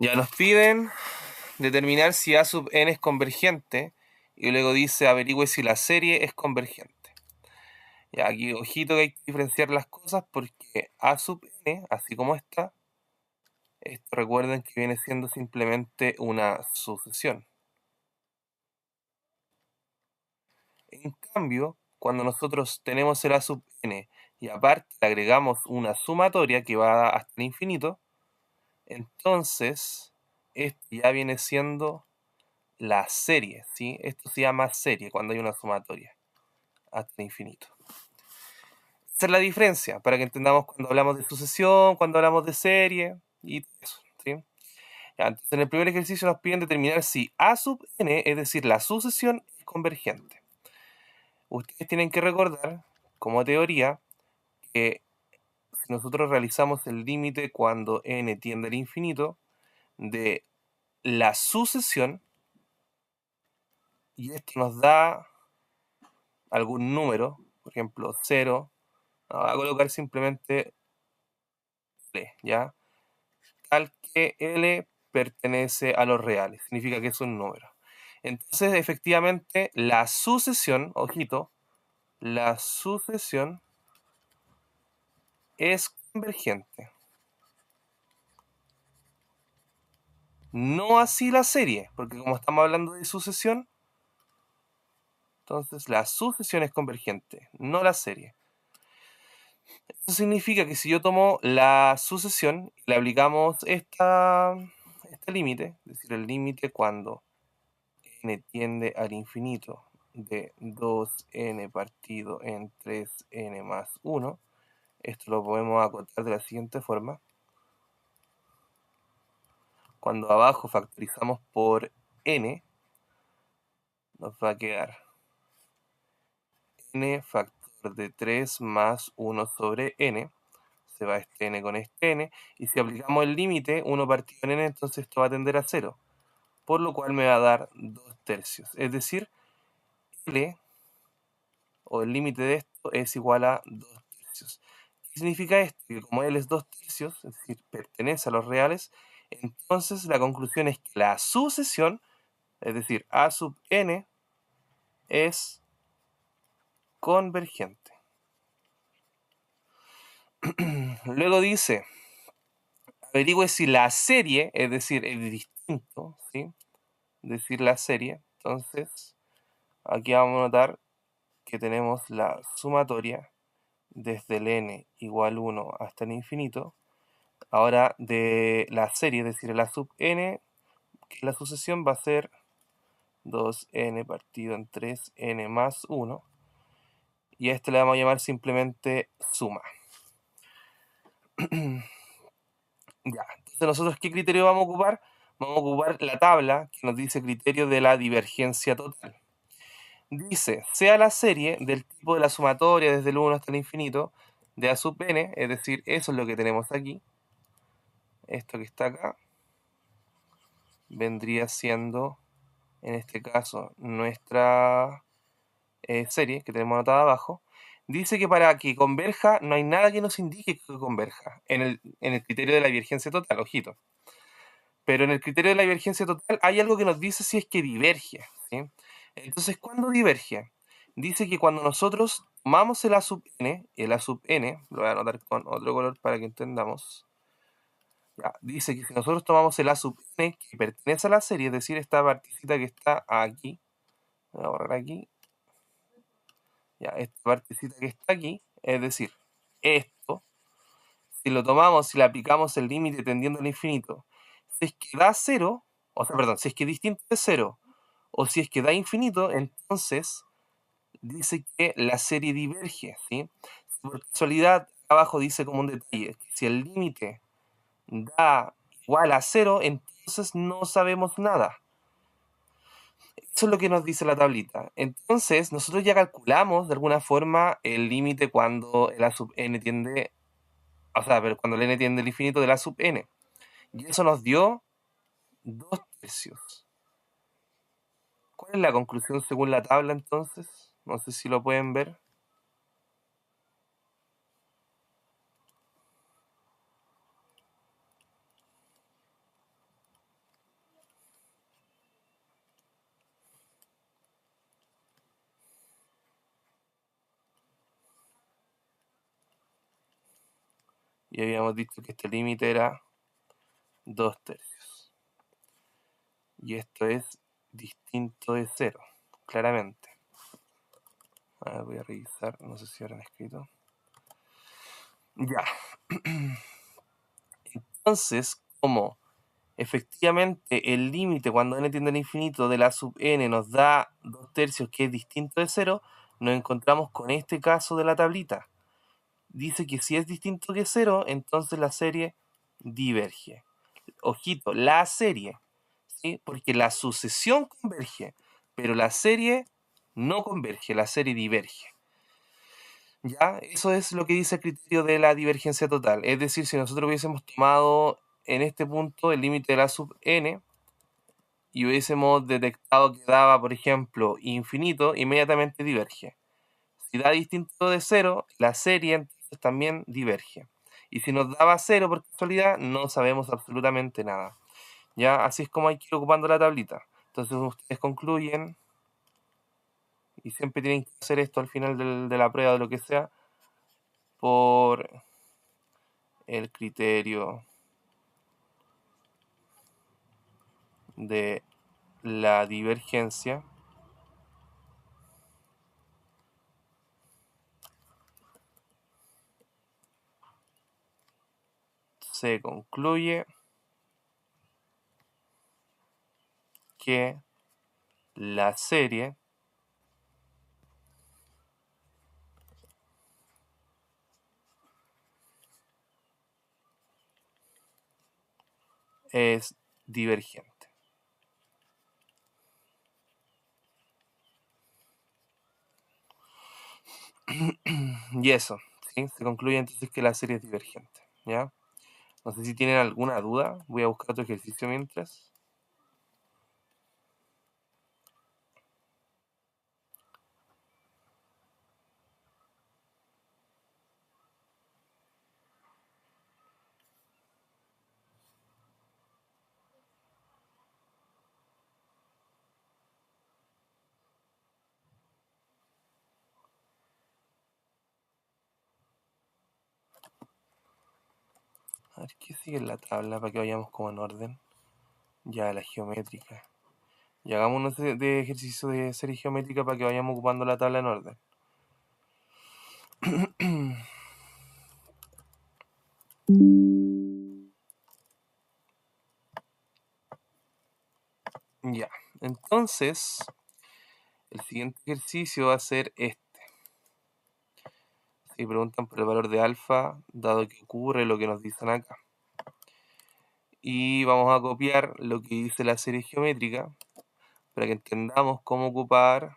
Ya nos piden determinar si A sub n es convergente y luego dice averigüe si la serie es convergente. Ya aquí ojito que hay que diferenciar las cosas porque A sub n, así como está, esto recuerden que viene siendo simplemente una sucesión. En cambio, cuando nosotros tenemos el A sub n y aparte le agregamos una sumatoria que va hasta el infinito, entonces esto ya viene siendo la serie, ¿sí? Esto se llama serie cuando hay una sumatoria hasta el infinito. Esa es la diferencia, para que entendamos cuando hablamos de sucesión, cuando hablamos de serie y todo eso, ¿sí? Ya, entonces en el primer ejercicio nos piden determinar si A sub n, es decir, la sucesión, es convergente. Ustedes tienen que recordar, como teoría, que si nosotros realizamos el límite cuando n tiende al infinito de la sucesión, y esto nos da algún número, por ejemplo 0, voy a colocar simplemente L, ¿ya? Tal que L pertenece a los reales, significa que es un número. Entonces, efectivamente, la sucesión, ojito, la sucesión es convergente. No así la serie, porque como estamos hablando de sucesión, entonces la sucesión es convergente, no la serie. Eso significa que si yo tomo la sucesión y le aplicamos este límite, es decir, el límite cuando n tiende al infinito de 2n partido en 3n más 1, esto lo podemos acotar de la siguiente forma. Cuando abajo factorizamos por n, nos va a quedar n factor de 3 más 1 sobre n, se va este n con este n, y si aplicamos el límite 1 partido en n, entonces esto va a tender a 0, por lo cual me va a dar 2 tercios, es decir, L, o el límite de esto, es igual a 2 tercios. ¿Qué significa esto? Que como L es 2 tercios, es decir, pertenece a los reales, entonces la conclusión es que la sucesión, es decir, A sub n, es convergente. Luego dice, averigüe si la serie, es decir, el distinto, ¿sí? Es decir, la serie. Entonces, aquí vamos a notar que tenemos la sumatoria desde el n igual 1 hasta el infinito. Ahora, de la serie, es decir, la sub n, que la sucesión va a ser 2n partido en 3n más 1. Y a este le vamos a llamar simplemente suma. Ya, entonces nosotros, ¿qué criterio vamos a ocupar? Vamos a ocupar la tabla que nos dice criterio de la divergencia total. Dice, sea la serie del tipo de la sumatoria desde el 1 hasta el infinito de A sub n, es decir, eso es lo que tenemos aquí. Esto que está acá vendría siendo, en este caso, nuestra serie que tenemos anotada abajo. Dice que para que converja no hay nada que nos indique que converja en el criterio de la divergencia total, ojito. Pero en el criterio de la divergencia total hay algo que nos dice si es que diverge, ¿sí? Entonces, ¿cuándo diverge? Dice que cuando nosotros tomamos el A sub n, lo voy a anotar con otro color para que entendamos. Ya, dice que si nosotros tomamos el A sub n que pertenece a la serie, es decir, esta partecita que está aquí, voy a borrar aquí, ya, esta partecita que está aquí, es decir, esto, si lo tomamos, si le aplicamos el límite tendiendo al infinito, si es que da 0, o sea, perdón, si es que distinto de 0, o si es que da infinito, entonces dice que la serie diverge, ¿sí? Por casualidad, abajo dice como un detalle, que si el límite da igual a 0, entonces no sabemos nada. Eso es lo que nos dice la tablita. Entonces, nosotros ya calculamos de alguna forma el límite cuando el A sub n tiende, o sea, pero cuando el n tiende al infinito del A sub n. Y eso nos dio 2 tercios. ¿Cuál es la conclusión según la tabla entonces? No sé si lo pueden ver. Y habíamos dicho que este límite era 2/3. Y esto es distinto de 0, claramente. A ver, voy a revisar, no sé si habrán escrito. Ya. Entonces, como efectivamente el límite cuando n tiende al infinito de la sub n nos da 2/3, que es distinto de 0, nos encontramos con este caso de la tablita. Dice que si es distinto que 0, entonces la serie diverge. Ojito, la serie, ¿sí? Porque la sucesión converge, pero la serie no converge, la serie diverge. ¿Ya? Eso es lo que dice el criterio de la divergencia total. Es decir, si nosotros hubiésemos tomado en este punto el límite de la sub n y hubiésemos detectado que daba, por ejemplo, infinito, inmediatamente diverge. Si da distinto de 0, la serie entonces también diverge. Y si nos daba 0 por casualidad, no sabemos absolutamente nada. ¿Ya? Así es como hay que ir ocupando la tablita. Entonces ustedes concluyen, y siempre tienen que hacer esto al final de la prueba, de lo que sea, por el criterio de la divergencia, se concluye que la serie es divergente. Y eso, ¿sí? Se concluye entonces que la serie es divergente, ¿ya? No sé si tienen alguna duda. Voy a buscar otro ejercicio mientras. A ver, ¿qué sigue en la tabla para que vayamos como en orden? Ya, la geométrica. Y hagamos unos de ejercicio de serie geométrica para que vayamos ocupando la tabla en orden. Ya, entonces el siguiente ejercicio va a ser este. Si preguntan por el valor de alfa, dado que ocurre lo que nos dicen acá. Y vamos a copiar lo que dice la serie geométrica para que entendamos cómo ocupar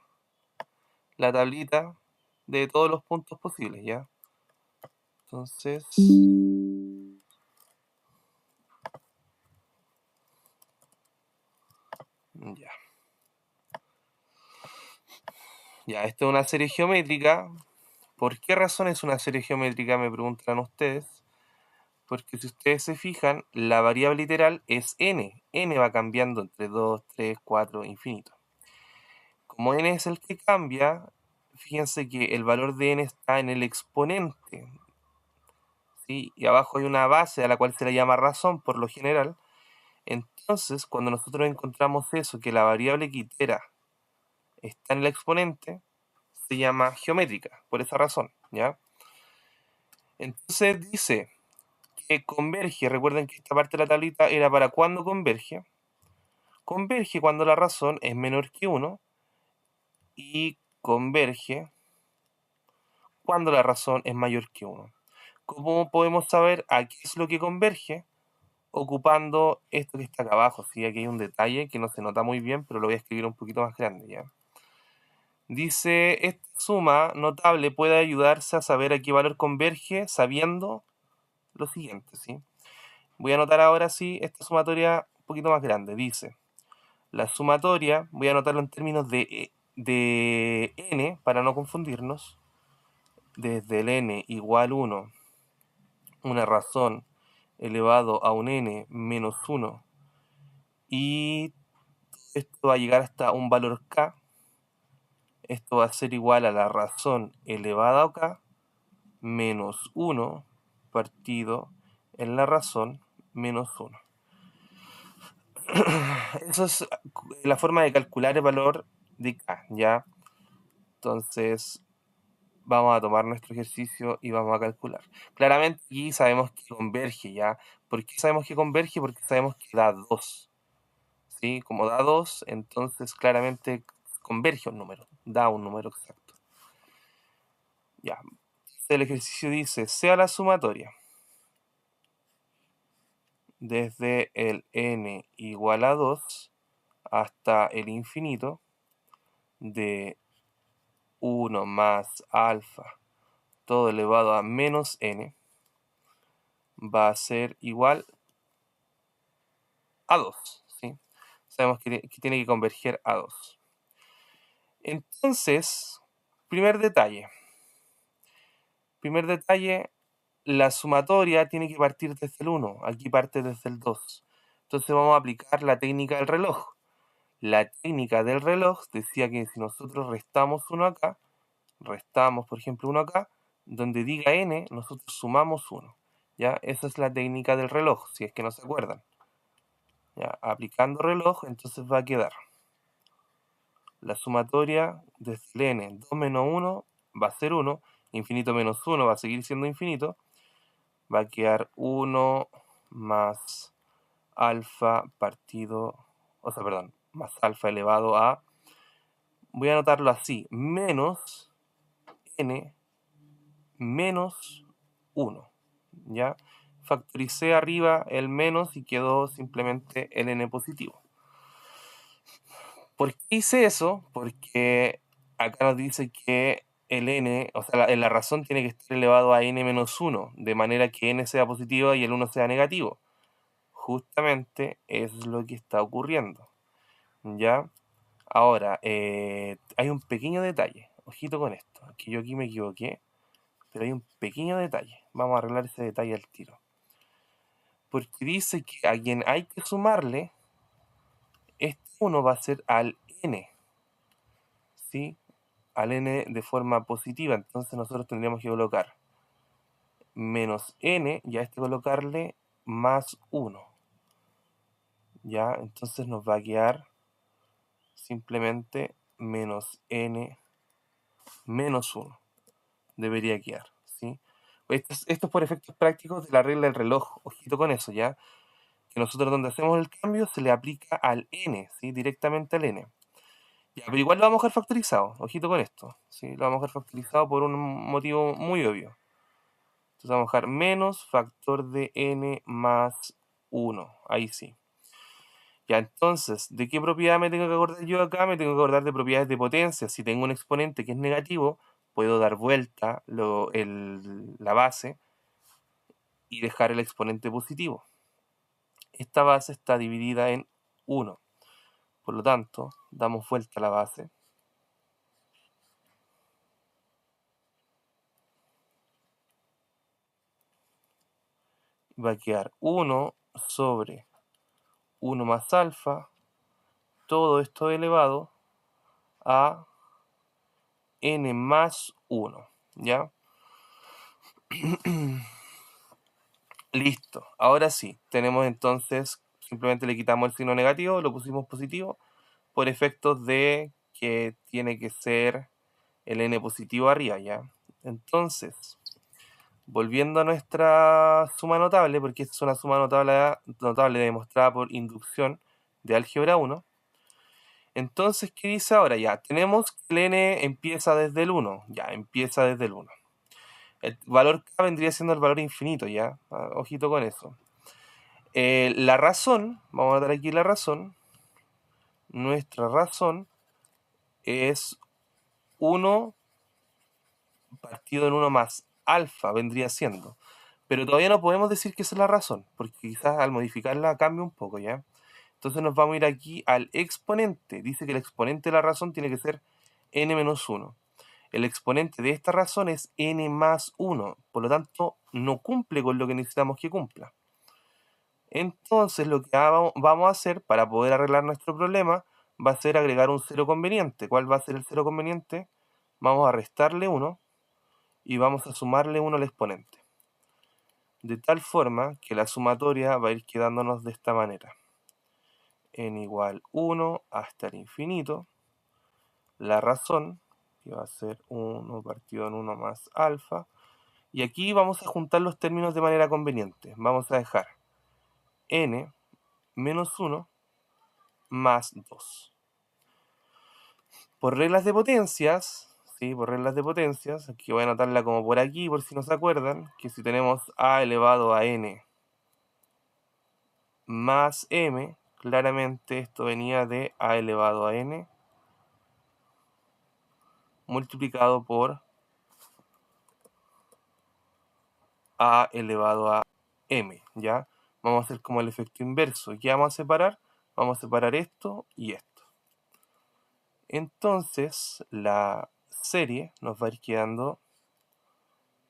la tablita de todos los puntos posibles, ¿ya? Entonces, ya. Ya, esta es una serie geométrica. ¿Por qué razón es una serie geométrica? Me preguntan ustedes. Porque si ustedes se fijan, la variable literal es n. N va cambiando entre 2, 3, 4, infinito. Como n es el que cambia, fíjense que el valor de n está en el exponente, ¿sí? Y abajo hay una base a la cual se le llama razón por lo general. Entonces, cuando nosotros encontramos eso, que la variable que itera está en el exponente, se llama geométrica, por esa razón, ¿ya? Entonces dice que converge, recuerden que esta parte de la tablita era para cuando converge. Converge cuando la razón es menor que 1 y converge cuando la razón es mayor que 1. ¿Cómo podemos saber a qué es lo que converge? Ocupando esto que está acá abajo. ¿Sí? Aquí hay un detalle que no se nota muy bien, pero lo voy a escribir un poquito más grande, ¿ya? Dice, esta suma notable puede ayudarse a saber a qué valor converge sabiendo lo siguiente, ¿sí? Voy a anotar ahora sí esta sumatoria un poquito más grande. Dice, la sumatoria, voy a anotarlo en términos de n para no confundirnos. Desde el n igual 1, una razón elevado a un n menos 1, y esto va a llegar hasta un valor k. Esto va a ser igual a la razón elevada a k menos 1 partido en la razón menos 1. Eso es la forma de calcular el valor de k, ¿ya? Entonces, vamos a tomar nuestro ejercicio y vamos a calcular. Claramente aquí sabemos que converge, ¿ya? ¿Por qué sabemos que converge? Porque sabemos que da 2, ¿sí? Como da 2, entonces claramente converge un número, da un número exacto. Ya, el ejercicio dice, sea la sumatoria desde el n igual a 2 hasta el infinito de 1 más alfa todo elevado a menos n va a ser igual a 2, ¿sí? Sabemos que tiene que converger a 2. Entonces, primer detalle, la sumatoria tiene que partir desde el 1, aquí parte desde el 2. Entonces vamos a aplicar la técnica del reloj. La técnica del reloj decía que si nosotros restamos 1 acá, restamos por ejemplo 1 acá, donde diga n, nosotros sumamos 1. ¿Ya? Esa es la técnica del reloj, si es que no se acuerdan. ¿Ya? Aplicando reloj, entonces va a quedar la sumatoria desde el n, 2 menos 1 va a ser 1, infinito menos 1 va a seguir siendo infinito, va a quedar 1 más alfa partido, más alfa elevado a, voy a anotarlo así, menos n menos 1, ¿ya? Factoricé arriba el menos y quedó simplemente el n positivo. ¿Por qué hice eso? Porque acá nos dice que el n, o sea, la razón tiene que estar elevado a n menos 1, de manera que n sea positivo y el 1 sea negativo. Justamente es lo que está ocurriendo, ¿ya? Ahora, hay un pequeño detalle, ojito con esto, que yo aquí me equivoqué, pero hay un pequeño detalle, vamos a arreglar ese detalle al tiro. Porque dice que a quien hay que sumarle, este 1 va a ser al n, ¿sí? Al n de forma positiva, entonces nosotros tendríamos que colocar menos n, y a este colocarle más 1, ¿ya? Entonces nos va a quedar simplemente menos n menos 1, debería quedar, ¿sí? Esto es por efectos prácticos de la regla del reloj, ojito con eso, ¿ya? Que nosotros donde hacemos el cambio se le aplica al n, ¿sí? Directamente al n. Ya, pero igual lo vamos a dejar factorizado, ojito con esto, ¿sí? Lo vamos a dejar factorizado por un motivo muy obvio. Entonces vamos a dejar menos factor de n más 1, ahí sí. Ya, entonces, ¿de qué propiedad me tengo que acordar yo acá? Me tengo que acordar de propiedades de potencia. Si tengo un exponente que es negativo, puedo dar vuelta la base y dejar el exponente positivo. Esta base está dividida en 1. Por lo tanto, damos vuelta a la base. Va a quedar 1 sobre 1 más alfa, todo esto elevado a n más 1, ¿ya? Listo, ahora sí, tenemos entonces, simplemente le quitamos el signo negativo, lo pusimos positivo, por efectos de que tiene que ser el n positivo arriba, ¿ya? Entonces, volviendo a nuestra suma notable, porque esta es una suma notable demostrada por inducción de álgebra 1, entonces, ¿qué dice ahora? Ya, tenemos que el n empieza desde el 1, ya, empieza desde el 1. El valor k vendría siendo el valor infinito, ¿ya? Ojito con eso. La razón, vamos a dar aquí la razón, nuestra razón es 1 partido en 1 más alfa, vendría siendo. Pero todavía no podemos decir que esa es la razón, porque quizás al modificarla cambia un poco, ¿ya? Entonces nos vamos a ir aquí al exponente. Dice que el exponente de la razón tiene que ser n menos 1. El exponente de esta razón es n más 1, por lo tanto no cumple con lo que necesitamos que cumpla. Entonces lo que vamos a hacer para poder arreglar nuestro problema va a ser agregar un cero conveniente. ¿Cuál va a ser el cero conveniente? Vamos a restarle 1 y vamos a sumarle 1 al exponente. de tal forma que la sumatoria va a ir quedándonos de esta manera. N igual 1 hasta el infinito. La razón, que va a ser 1 partido en 1 más alfa. Y aquí vamos a juntar los términos de manera conveniente. Vamos a dejar n menos 1 más 2. Por reglas de potencias, ¿sí? Por reglas de potencias, aquí voy a anotarla como por aquí, por si no se acuerdan, que si tenemos a elevado a n más m, claramente esto venía de a elevado a n multiplicado por a elevado a m, ¿ya? Vamos a hacer como el efecto inverso. ¿Qué vamos a separar? Vamos a separar esto y esto. Entonces, la serie nos va a ir quedando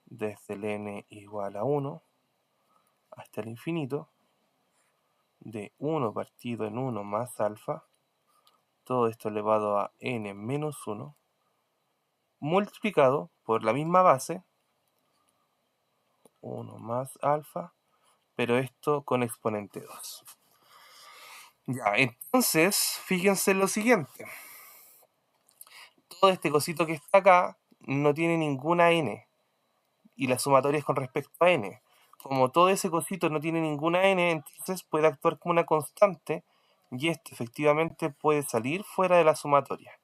desde el n igual a 1 hasta el infinito, de 1 partido en 1 más alfa, todo esto elevado a n menos 1, multiplicado por la misma base, 1 más alfa, pero esto con exponente 2. Ya, entonces, fíjense en lo siguiente. Todo este cosito que está acá no tiene ninguna n, y la sumatoria es con respecto a n. Como todo ese cosito no tiene ninguna n, entonces puede actuar como una constante, y esto efectivamente puede salir fuera de la sumatoria,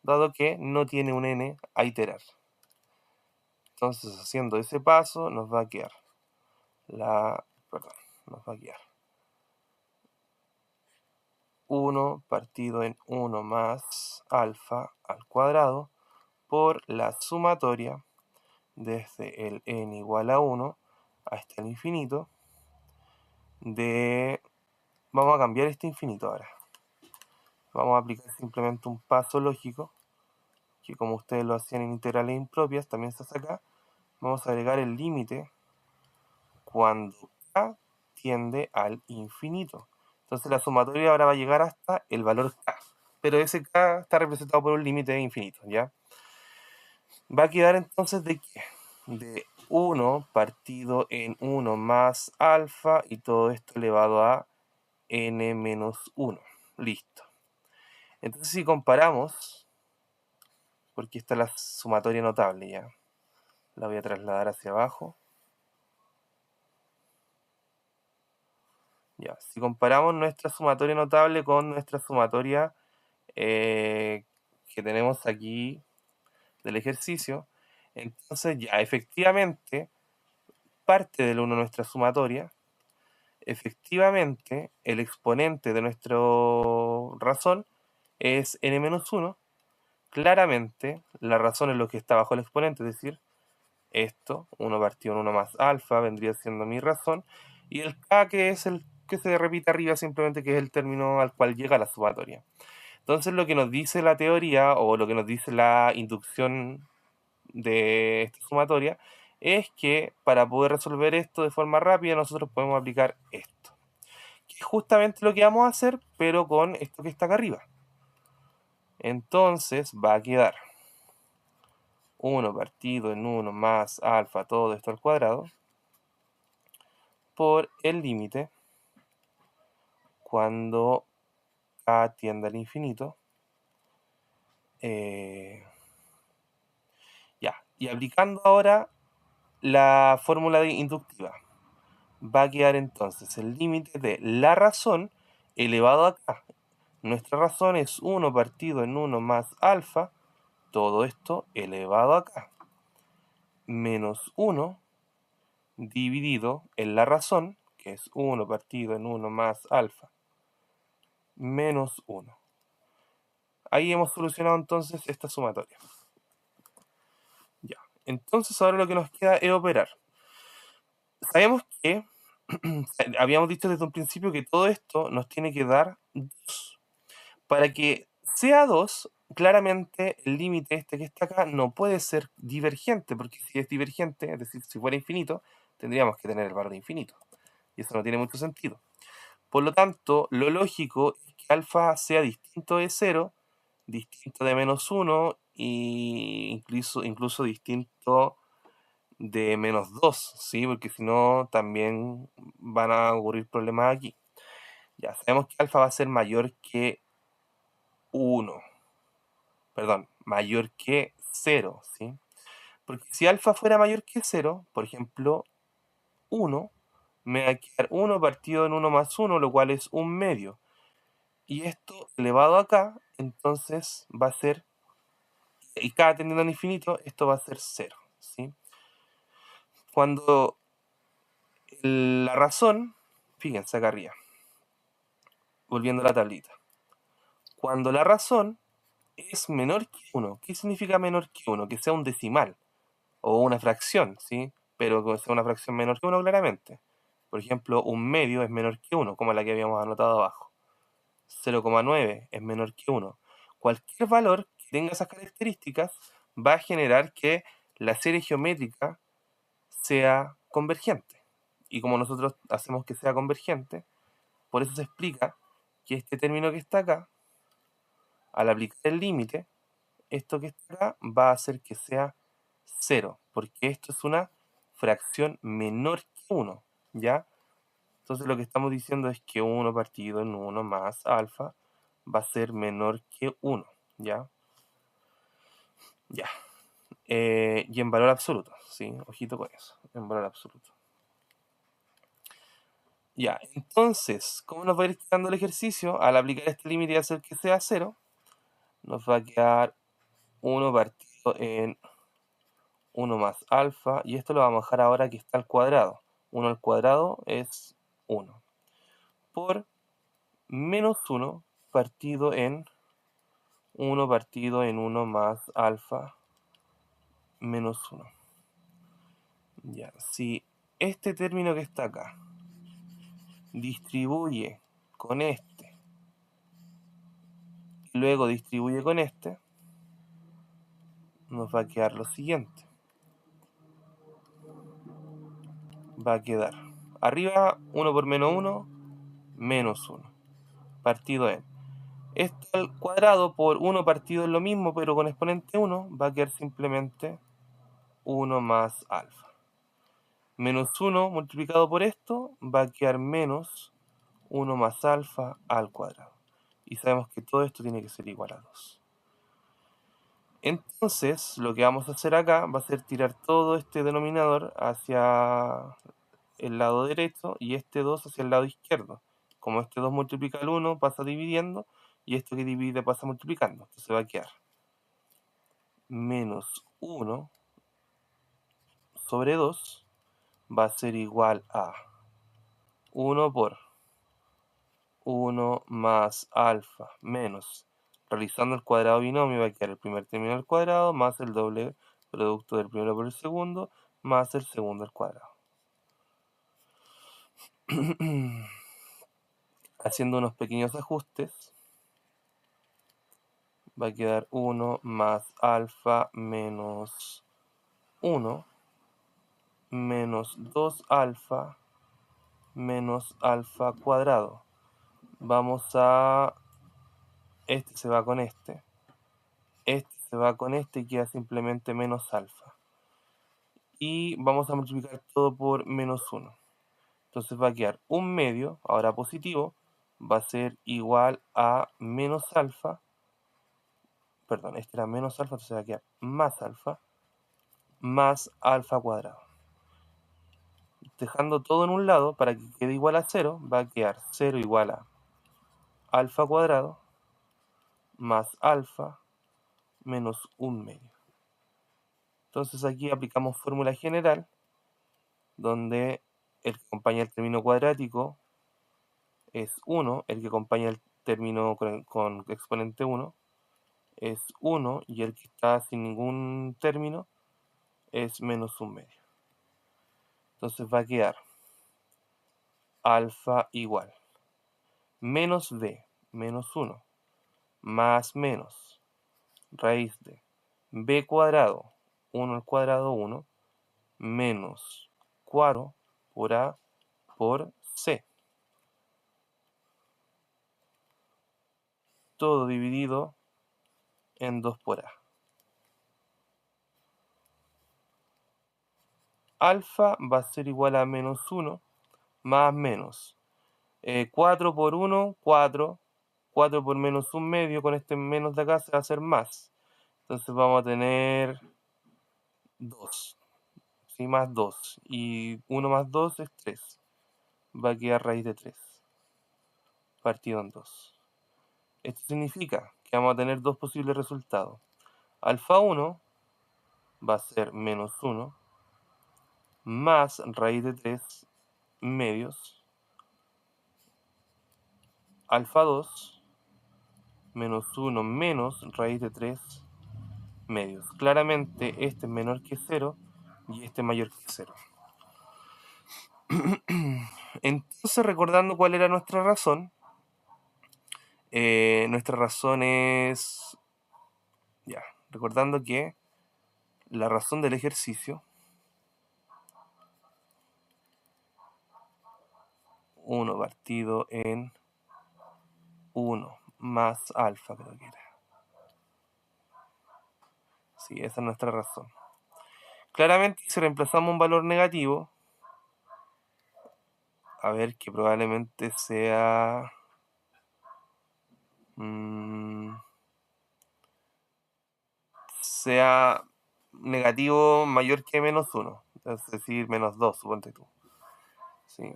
dado que no tiene un n a iterar. Entonces, haciendo ese paso, nos va a quedar nos va a quedar 1 partido en 1 más alfa al cuadrado por la sumatoria desde el n igual a 1 hasta el infinito de... Vamos a cambiar este infinito ahora. Vamos a aplicar simplemente un paso lógico, que como ustedes lo hacían en integrales impropias, también se hace acá. Vamos a agregar el límite cuando k tiende al infinito. Entonces la sumatoria ahora va a llegar hasta el valor k, pero ese k está representado por un límite de infinito, ¿ya? Va a quedar entonces de ¿qué? De 1 partido en 1 más alfa y todo esto elevado a n menos 1. Listo. Entonces si comparamos, porque esta es la sumatoria notable ya, la voy a trasladar hacia abajo. Ya, si comparamos nuestra sumatoria notable con nuestra sumatoria que tenemos aquí del ejercicio, entonces ya efectivamente parte del 1 nuestra sumatoria, efectivamente el exponente de nuestra razón es n-1, claramente la razón es lo que está bajo el exponente, es decir, esto, 1 partido en 1 más alfa, vendría siendo mi razón, y el k que es el que se repite arriba simplemente, que es el término al cual llega la sumatoria. Entonces lo que nos dice la teoría, o lo que nos dice la inducción de esta sumatoria, es que para poder resolver esto de forma rápida nosotros podemos aplicar esto, que es justamente lo que vamos a hacer, pero con esto que está acá arriba. Entonces va a quedar 1 partido en 1 más alfa, todo esto al cuadrado, por el límite cuando k tiende al infinito. Ya, y aplicando ahora la fórmula inductiva, va a quedar entonces el límite de la razón elevado a k. Nuestra razón es 1 partido en 1 más alfa, todo esto elevado a k, menos 1 dividido en la razón, que es 1 partido en 1 más alfa, menos 1. Ahí hemos solucionado entonces esta sumatoria. Ya, entonces ahora lo que nos queda es operar. Sabemos que habíamos dicho desde un principio que todo esto nos tiene que dar 2. Para que sea 2, claramente el límite este que está acá no puede ser divergente, porque si es divergente, es decir, si fuera infinito, tendríamos que tener el valor de infinito. Y eso no tiene mucho sentido. Por lo tanto, lo lógico es que alfa sea distinto de 0, distinto de menos 1 e incluso distinto de menos 2, ¿sí? Porque si no, también van a ocurrir problemas aquí. Ya sabemos que alfa va a ser mayor que 1, perdón, mayor que 0, ¿sí? Porque si alfa fuera mayor que 0, por ejemplo, 1, me va a quedar 1 partido en 1 más 1, lo cual es 1/2. Y esto elevado acá, entonces va a ser, y cada tendiendo al infinito, esto va a ser 0, ¿sí? Cuando la razón, fíjense acá arriba, volviendo a la tablita. Cuando la razón es menor que 1, ¿qué significa menor que 1? Que sea un decimal o una fracción, ¿sí? Pero que sea una fracción menor que 1 claramente. Por ejemplo, 1/2 es menor que 1, como la que habíamos anotado abajo. 0,9 es menor que 1. Cualquier valor que tenga esas características va a generar que la serie geométrica sea convergente. Y como nosotros hacemos que sea convergente, por eso se explica que este término que está acá, al aplicar el límite, esto que está acá va a hacer que sea 0, porque esto es una fracción menor que 1, ¿ya? Entonces lo que estamos diciendo es que 1 partido en 1 más alfa va a ser menor que 1, ¿ya? Ya. Y en valor absoluto, ¿sí? Ojito con eso, en valor absoluto. Ya, entonces, ¿cómo nos va a ir quedando el ejercicio? Al aplicar este límite y hacer que sea 0, nos va a quedar 1 partido en 1 más alfa, y esto lo vamos a dejar ahora que está al cuadrado. 1 al cuadrado es 1. Por menos 1 partido en 1 partido en 1 más alfa menos 1. Ya, si este término que está acá distribuye con este y luego distribuye con este, nos va a quedar lo siguiente. Va a quedar arriba 1 por menos 1, menos 1, partido en. Esto al cuadrado por 1 partido en lo mismo, pero con exponente 1, va a quedar simplemente 1 más alfa. Menos 1 multiplicado por esto va a quedar menos 1 más alfa al cuadrado. Y sabemos que todo esto tiene que ser igual a 2. Entonces, lo que vamos a hacer acá va a ser tirar todo este denominador hacia el lado derecho y este 2 hacia el lado izquierdo. Como este 2 multiplica el 1, pasa dividiendo, y esto que divide pasa multiplicando. Entonces va a quedar menos 1 sobre 2 va a ser igual a 1 por 1 más alfa menos, realizando el cuadrado binomio, va a quedar el primer término al cuadrado más el doble producto del primero por el segundo más el segundo al cuadrado. Haciendo unos pequeños ajustes, va a quedar 1 más alfa menos 1 menos 2 alfa menos alfa cuadrado. Vamos a... Este se va con este se va con este y queda simplemente menos alfa. Y vamos a multiplicar todo por menos 1. Entonces va a quedar 1/2, ahora positivo, va a ser igual a menos alfa. Perdón, este era menos alfa, entonces va a quedar más alfa cuadrado. Dejando todo en un lado para que quede igual a 0, va a quedar 0 igual a alfa cuadrado más alfa menos 1/2. Entonces aquí aplicamos fórmula general, donde el que acompaña el término cuadrático es 1, el que acompaña el término con exponente 1 es 1, y el que está sin ningún término es menos 1/2. Entonces va a quedar alfa igual menos b, menos 1, más menos raíz de b cuadrado, 1 al cuadrado 1, menos 4 por a por c. Todo dividido en 2 por a. alfa va a ser igual a menos 1 más menos. 4 por 1, 4. 4 por menos 1 medio, con este menos de acá se va a hacer más. Entonces vamos a tener 2. ¿Sí? Más 2. Y 1 más 2 es 3. Va a quedar raíz de 3. Partido en 2. Esto significa que vamos a tener dos posibles resultados. Alfa 1 va a ser menos 1 más raíz de 3 medios. Alfa 2 menos 1 menos raíz de 3 medios. Claramente este es menor que 0 y este es mayor que 0. Entonces, recordando cuál era nuestra razón es, ya, recordando que la razón del ejercicio, 1 partido en 1 más alfa, creo que era. Sí, esa es nuestra razón. Claramente, si reemplazamos un valor negativo, a ver, que probablemente sea negativo mayor que menos 1, es decir, menos 2, suponte tú. ¿Sí?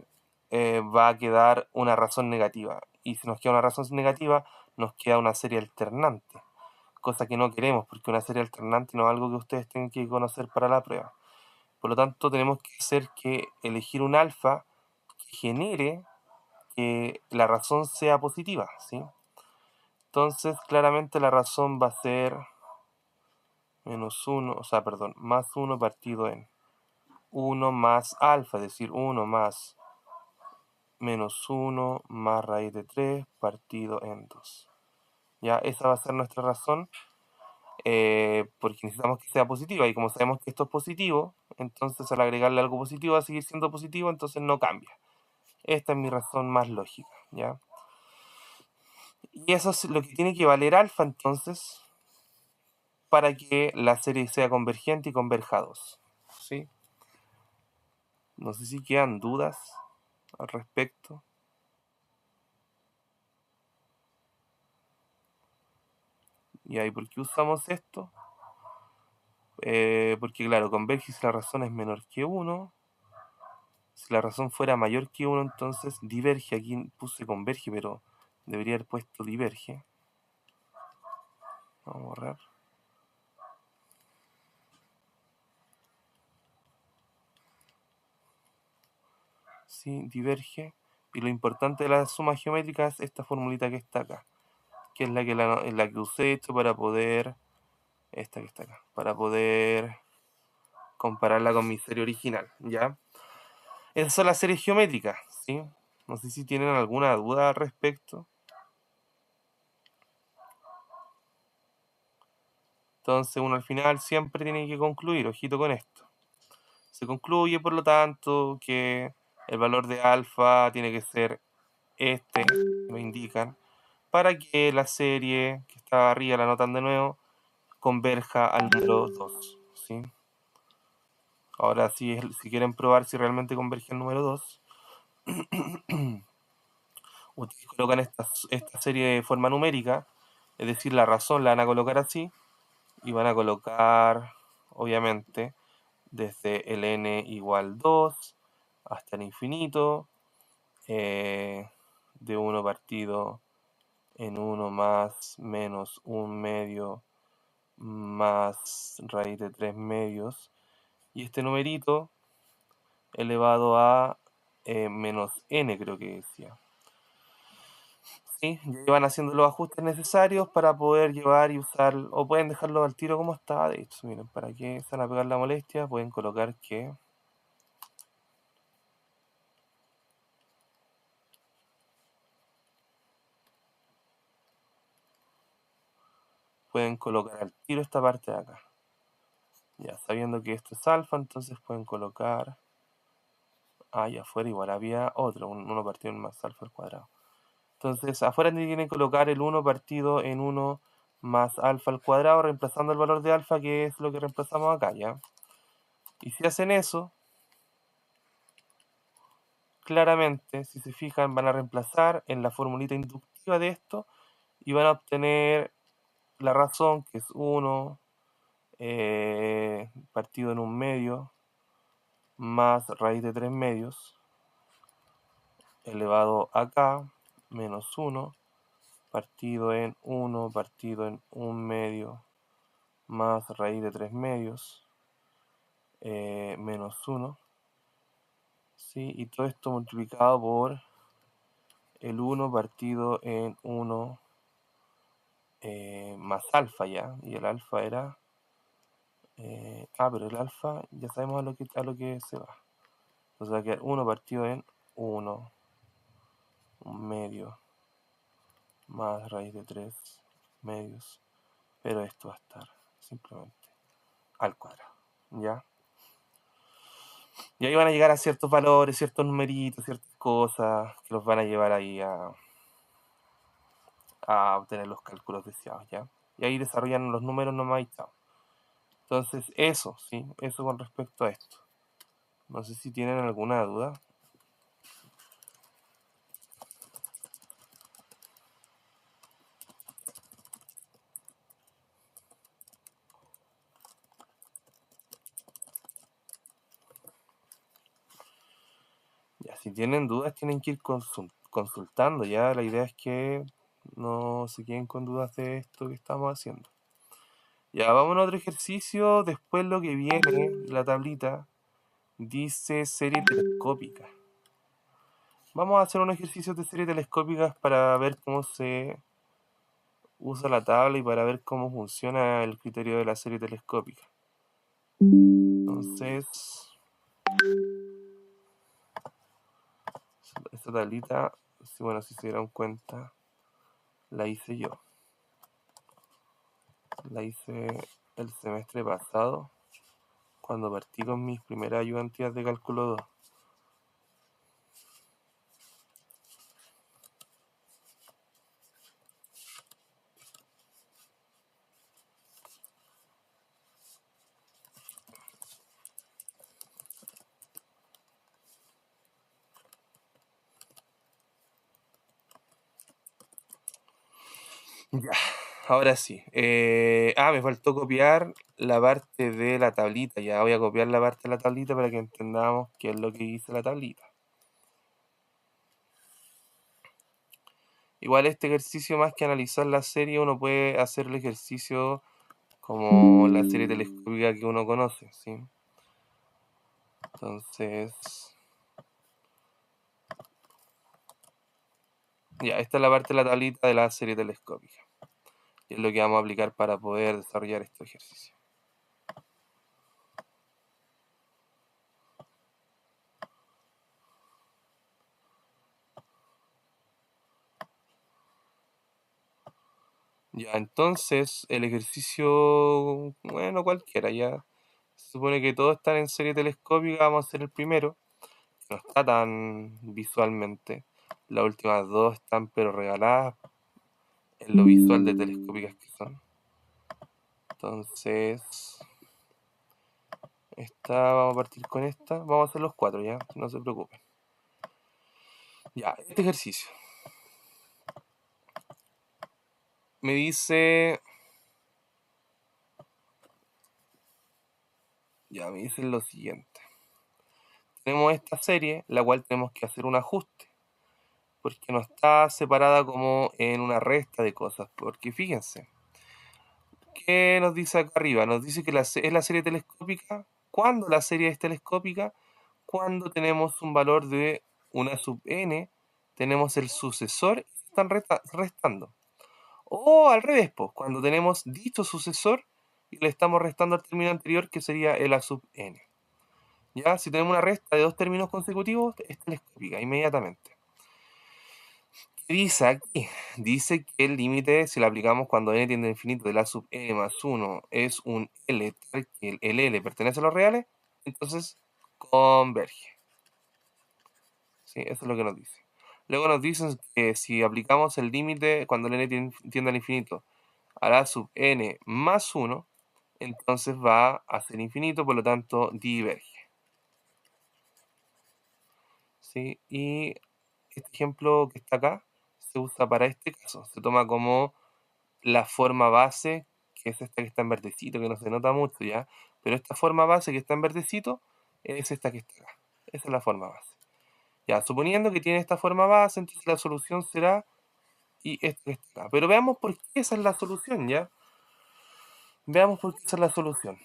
Va a quedar una razón negativa. Y si nos queda una razón negativa, nos queda una serie alternante, cosa que no queremos, porque una serie alternante no es algo que ustedes tengan que conocer para la prueba. Por lo tanto, tenemos que hacer que elegir un alfa que genere que la razón sea positiva, ¿sí? Entonces, claramente la razón va a ser menos 1, o sea, perdón, más 1 partido en 1 más alfa, es decir, 1 más menos 1 más raíz de 3 partido en 2. Ya, esa va a ser nuestra razón, porque necesitamos que sea positiva, y como sabemos que esto es positivo, entonces al agregarle algo positivo va a seguir siendo positivo, entonces no cambia. Esta es mi razón más lógica, ¿ya? Y eso es lo que tiene que valer alfa, entonces, para que la serie sea convergente y converja a 2, ¿sí? No sé si quedan dudas al respecto. ¿Y ahí por qué usamos esto? Porque claro, converge si la razón es menor que 1. Si la razón fuera mayor que 1, entonces diverge. Aquí puse converge, pero debería haber puesto diverge. Vamos a borrar. Sí, diverge. Y lo importante de la suma geométrica es esta formulita que está acá, que es la que usé esto para poder, esta que está acá, para poder compararla con mi serie original, ¿ya? Esas son las series geométricas, ¿sí? No sé si tienen alguna duda al respecto. Entonces uno al final siempre tiene que concluir, ojito con esto. Se concluye, por lo tanto, que el valor de alfa tiene que ser este, me indican, para que la serie que está arriba, la anotan de nuevo, converja al número 2, ¿sí? Ahora, si quieren probar si realmente converge al número 2, ustedes colocan esta serie de forma numérica, es decir, la razón la van a colocar así, y van a colocar, obviamente, desde el n igual 2 hasta el infinito, de 1 partido en 1 más menos 1 medio más raíz de 3 medios, y este numerito elevado a menos n, creo que decía. ¿Sí? Ya van haciendo los ajustes necesarios para poder llevar y usar, o pueden dejarlo al tiro como está. De hecho, miren, para que se van a pegar la molestia, pueden colocar que pueden colocar al tiro esta parte de acá. Ya sabiendo que esto es alfa, entonces pueden colocar allá afuera igual había otro, 1 partido en más alfa al cuadrado. Entonces afuera tienen que colocar el 1 partido en 1 más alfa al cuadrado, reemplazando el valor de alfa, que es lo que reemplazamos acá, ¿ya? Y si hacen eso, claramente, si se fijan, van a reemplazar en la formulita inductiva de esto y van a obtener la razón, que es 1 partido en un medio más raíz de 3 medios elevado a k menos 1 partido en 1 partido en un medio más raíz de 3 medios menos 1, ¿sí? Y todo esto multiplicado por el 1 partido en 1 más alfa ya, y el alfa era pero el alfa ya sabemos a lo que se va. Entonces va a quedar 1 partido en 1 un medio más raíz de 3 medios, pero esto va a estar simplemente al cuadrado, ¿ya? Y ahí van a llegar a ciertos valores, ciertos numeritos, ciertas cosas que los van a llevar ahí a obtener los cálculos deseados, ¿ya? Y ahí desarrollan los números nomás y chao. Entonces, eso, ¿sí? Eso con respecto a esto. No sé si tienen alguna duda. Ya, si tienen dudas, tienen que ir consultando, ¿ya? La idea es que no se queden con dudas de esto que estamos haciendo. Ya, vamos a otro ejercicio. Después lo que viene, la tablita, dice serie telescópica. Vamos a hacer unos ejercicios de serie telescópicas para ver cómo se usa la tabla y para ver cómo funciona el criterio de la serie telescópica. Entonces, esta tablita, bueno, si se dieron cuenta, la hice yo. La hice el semestre pasado, cuando partí con mis primeras ayudantías de cálculo 2. Ya, ahora sí. Me faltó copiar la parte de la tablita. Ya voy a copiar la parte de la tablita para que entendamos qué es lo que dice la tablita. Igual este ejercicio, más que analizar la serie, uno puede hacer el ejercicio como la serie telescópica que uno conoce, ¿sí? Entonces, ya, esta es la parte de la tablita de la serie telescópica. Y es lo que vamos a aplicar para poder desarrollar este ejercicio. Ya, entonces, el ejercicio, bueno, cualquiera, ya. Se supone que todos están en serie telescópica, vamos a hacer el primero. No está tan visualmente. Las últimas dos están pero regaladas en lo visual de telescópicas que son. Entonces, vamos a partir con esta. Vamos a hacer los 4 ya, no se preocupen. Ya, este ejercicio me dice... Ya, me dice lo siguiente. Tenemos esta serie, la cual tenemos que hacer un ajuste, porque no está separada como en una resta de cosas. Porque fíjense, ¿qué nos dice acá arriba? Nos dice que es la serie telescópica. ¿Cuándo la serie es telescópica? Cuando tenemos un valor de una sub n, tenemos el sucesor y se están restando. O al revés, pues, cuando tenemos dicho sucesor y le estamos restando al término anterior, que sería el a sub n. Ya, si tenemos una resta de dos términos consecutivos, es telescópica inmediatamente. ¿Qué dice aquí? Dice que el límite, si lo aplicamos cuando n tiende a infinito de la sub n más 1 es un L, tal que el L pertenece a los reales, entonces converge. ¿Sí? Eso es lo que nos dice. Luego nos dicen que si aplicamos el límite cuando el n tiende al infinito a la sub n más 1, entonces va a ser infinito, por lo tanto diverge. ¿sí? Y este ejemplo que está acá se usa para este caso. Se toma como la forma base, que es esta que está en verdecito, que no se nota mucho ya, pero esta forma base que está en verdecito es esta que está acá. Esa es la forma base. Ya, suponiendo que tiene esta forma base, entonces la solución será y esto que está acá. Pero veamos por qué esa es la solución, ¿ya? Veamos por qué esa es la solución.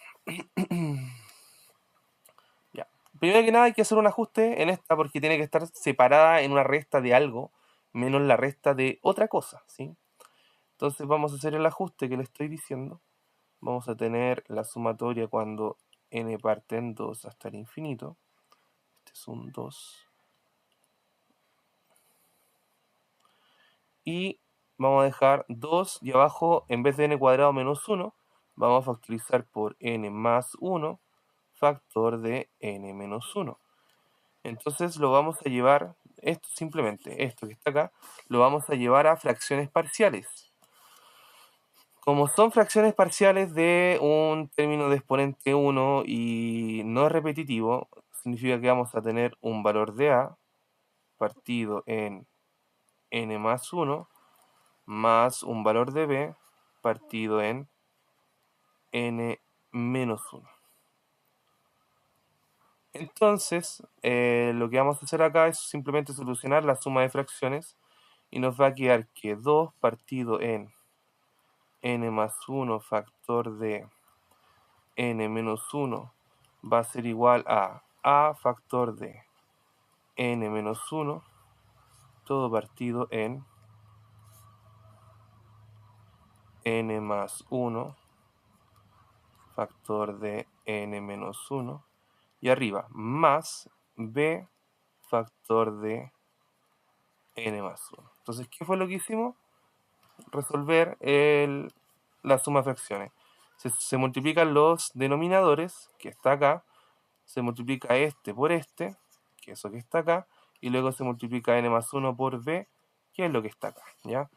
Ya. Primero que nada hay que hacer un ajuste en esta porque tiene que estar separada en una resta de algo menos la resta de otra cosa, ¿sí? Entonces vamos a hacer el ajuste que le estoy diciendo. Vamos a tener la sumatoria cuando n parte en 2 hasta el infinito. Este es un 2. Y vamos a dejar 2 y abajo, en vez de n cuadrado menos 1, vamos a factorizar por n más 1, factor de n menos 1. Entonces lo vamos a llevar, esto simplemente, esto que está acá, lo vamos a llevar a fracciones parciales. Como son fracciones parciales de un término de exponente 1 y no es repetitivo, significa que vamos a tener un valor de a partido en n más 1 más un valor de b partido en n menos 1. Entonces, lo que vamos a hacer acá es simplemente solucionar la suma de fracciones y nos va a quedar que 2 partido en n más 1 factor de n menos 1 va a ser igual a factor de n menos 1 todo partido en n más 1 factor de n menos 1 y arriba más b factor de n más 1. Entonces, ¿qué fue lo que hicimos? Resolver la suma de fracciones. Se multiplican los denominadores, que está acá, se multiplica este por este, que es eso que está acá, y luego se multiplica n más 1 por b, que es lo que está acá, ¿ya?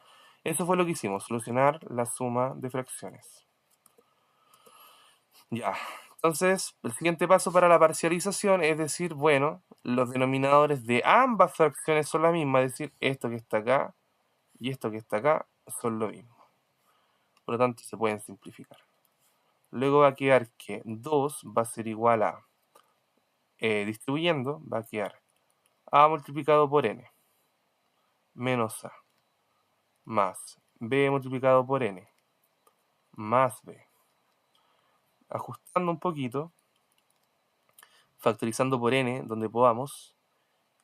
Eso fue lo que hicimos, solucionar la suma de fracciones. Ya, entonces el siguiente paso para la parcialización es decir, bueno, los denominadores de ambas fracciones son la misma, es decir, esto que está acá y esto que está acá son lo mismo. Por lo tanto, se pueden simplificar. Luego va a quedar que 2 va a ser igual a, distribuyendo, va a quedar a multiplicado por n menos a más b multiplicado por n más b. Ajustando un poquito, factorizando por n donde podamos,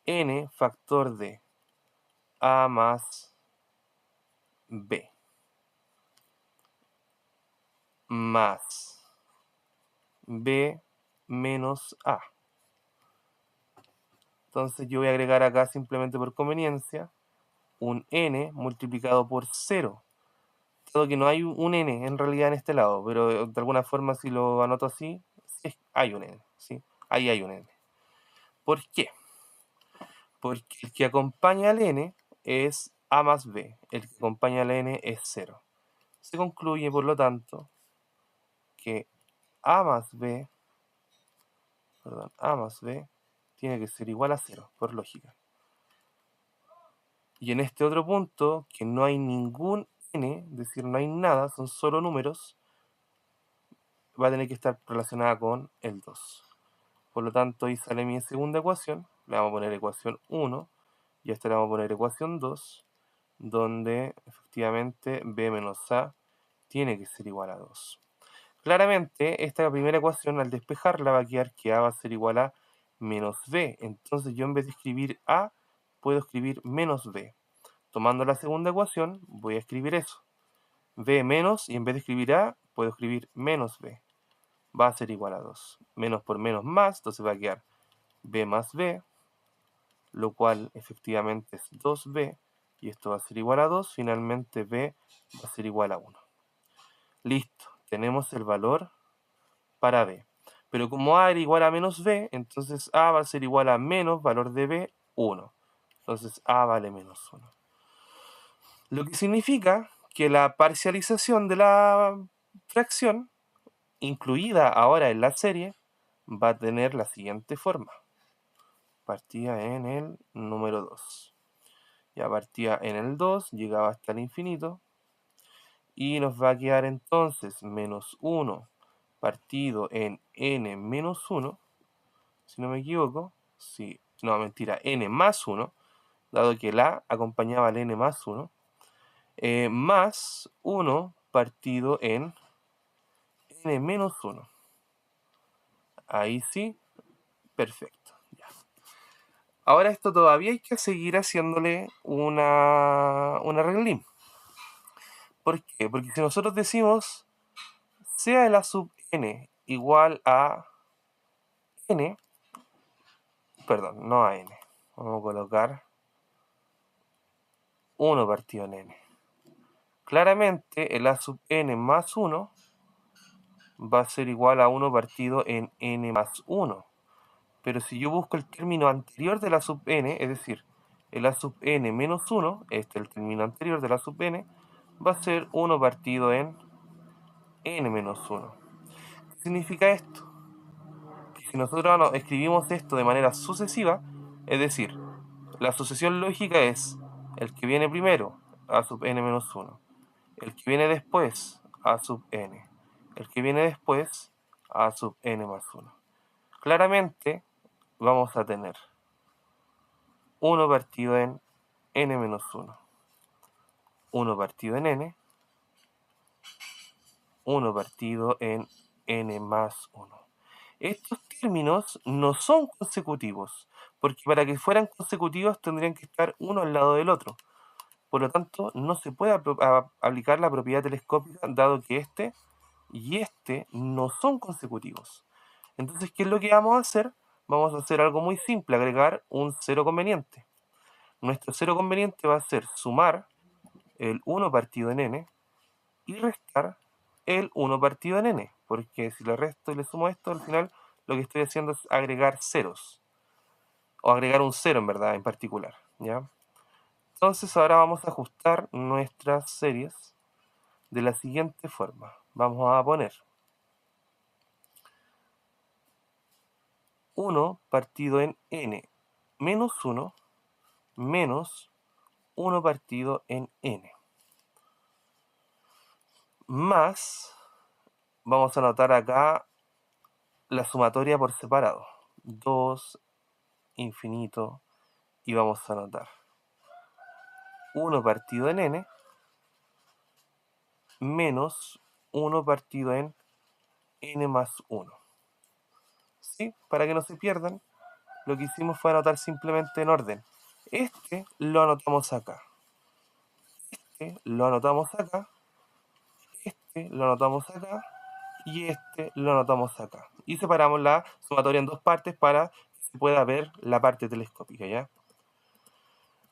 n factor de a más b más b menos a. Entonces yo voy a agregar acá simplemente por conveniencia un n multiplicado por 0. Dado que no hay un n en realidad en este lado, pero de alguna forma si lo anoto así, sí hay un n, ¿sí? Ahí hay un n. ¿Por qué? Porque el que acompaña al n es a más b, el que acompaña al n es 0. Se concluye, por lo tanto, que a más b, tiene que ser igual a 0, por lógica. Y en este otro punto, que no hay ningún n, es decir, no hay nada, son solo números, va a tener que estar relacionada con el 2. Por lo tanto, ahí sale mi segunda ecuación, le vamos a poner ecuación 1, y a esta le vamos a poner ecuación 2, donde efectivamente b menos a tiene que ser igual a 2. Claramente, esta primera ecuación, al despejarla, va a quedar que a va a ser igual a menos b. Entonces yo en vez de escribir a, puedo escribir menos b. Tomando la segunda ecuación, voy a escribir eso. b menos, y en vez de escribir a, puedo escribir menos b. Va a ser igual a 2. Menos por menos más, entonces va a quedar b más b, lo cual efectivamente es 2b, y esto va a ser igual a 2. Finalmente b va a ser igual a 1. Listo, tenemos el valor para b. Pero como a era igual a menos b, entonces a va a ser igual a menos valor de b, 1. Entonces a vale menos 1. Lo que significa que la parcialización de la fracción, incluida ahora en la serie, va a tener la siguiente forma. partía en el número 2. Ya partía en el 2, llegaba hasta el infinito. Y nos va a quedar entonces menos 1 partido en n menos 1, si no me equivoco. Sí, no, mentira, n más 1, dado que la acompañaba al n más 1, más 1 partido en n menos 1. Ahí sí, perfecto. Ya. Ahora esto todavía hay que seguir haciéndole una arreglín. ¿Por qué? Porque si nosotros decimos sea de la sub n igual a n, perdón, no a n, vamos a colocar 1 partido en n. Claramente el a sub n más 1 va a ser igual a 1 partido en n más 1. Pero si yo busco el término anterior de la sub n, es decir, el a sub n menos 1, este es el término anterior de la sub n, va a ser 1 partido en n menos 1. ¿Qué significa esto? Que si nosotros escribimos esto de manera sucesiva, es decir, la sucesión lógica es el que viene primero, a sub n menos 1, el que viene después, a sub n, el que viene después, a sub n más 1. Claramente vamos a tener 1 partido en n menos 1, 1 partido en n, 1 partido en n más 1. Estos términos no son consecutivos, porque para que fueran consecutivos tendrían que estar uno al lado del otro. Por lo tanto, no se puede aplicar la propiedad telescópica, dado que este y este no son consecutivos. Entonces, ¿qué es lo que vamos a hacer? Vamos a hacer algo muy simple, agregar un cero conveniente. Nuestro cero conveniente va a ser sumar el 1 partido en n y restar el 1 partido en n, porque si le resto y le sumo esto, al final lo que estoy haciendo es agregar ceros, o agregar un cero en verdad en particular, ¿ya? Entonces ahora vamos a ajustar nuestras series de la siguiente forma. Vamos a poner 1 partido en n menos 1 menos 1 partido en n. Más, vamos a anotar acá la sumatoria por separado. 2, infinito, y vamos a anotar 1 partido en n menos 1 partido en n más 1. ¿Sí? Para que no se pierdan, lo que hicimos fue anotar simplemente en orden. Este lo anotamos acá. Este lo anotamos acá. Este lo anotamos acá. Y este lo anotamos acá. Y separamos la sumatoria en dos partes para que se pueda ver la parte telescópica, ¿ya?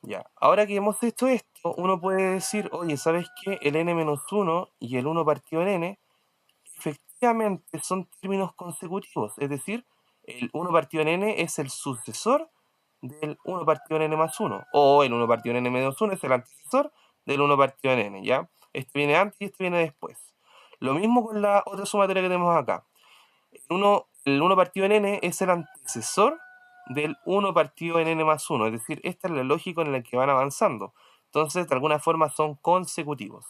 Ya, ahora que hemos hecho esto, uno puede decir, oye, ¿sabes qué? El n-1 y el 1 partido en n efectivamente son términos consecutivos, es decir, el 1 partido en n es el sucesor del 1 partido en n más 1, o el 1 partido en n menos 1 es el antecesor del 1 partido en n, ¿ya? Este viene antes y este viene después. Lo mismo con la otra sumatoria que tenemos acá. El 1 partido en n es el antecesor del 1 partido en n más 1, es decir, esta es la lógica en la que van avanzando. Entonces, de alguna forma son consecutivos.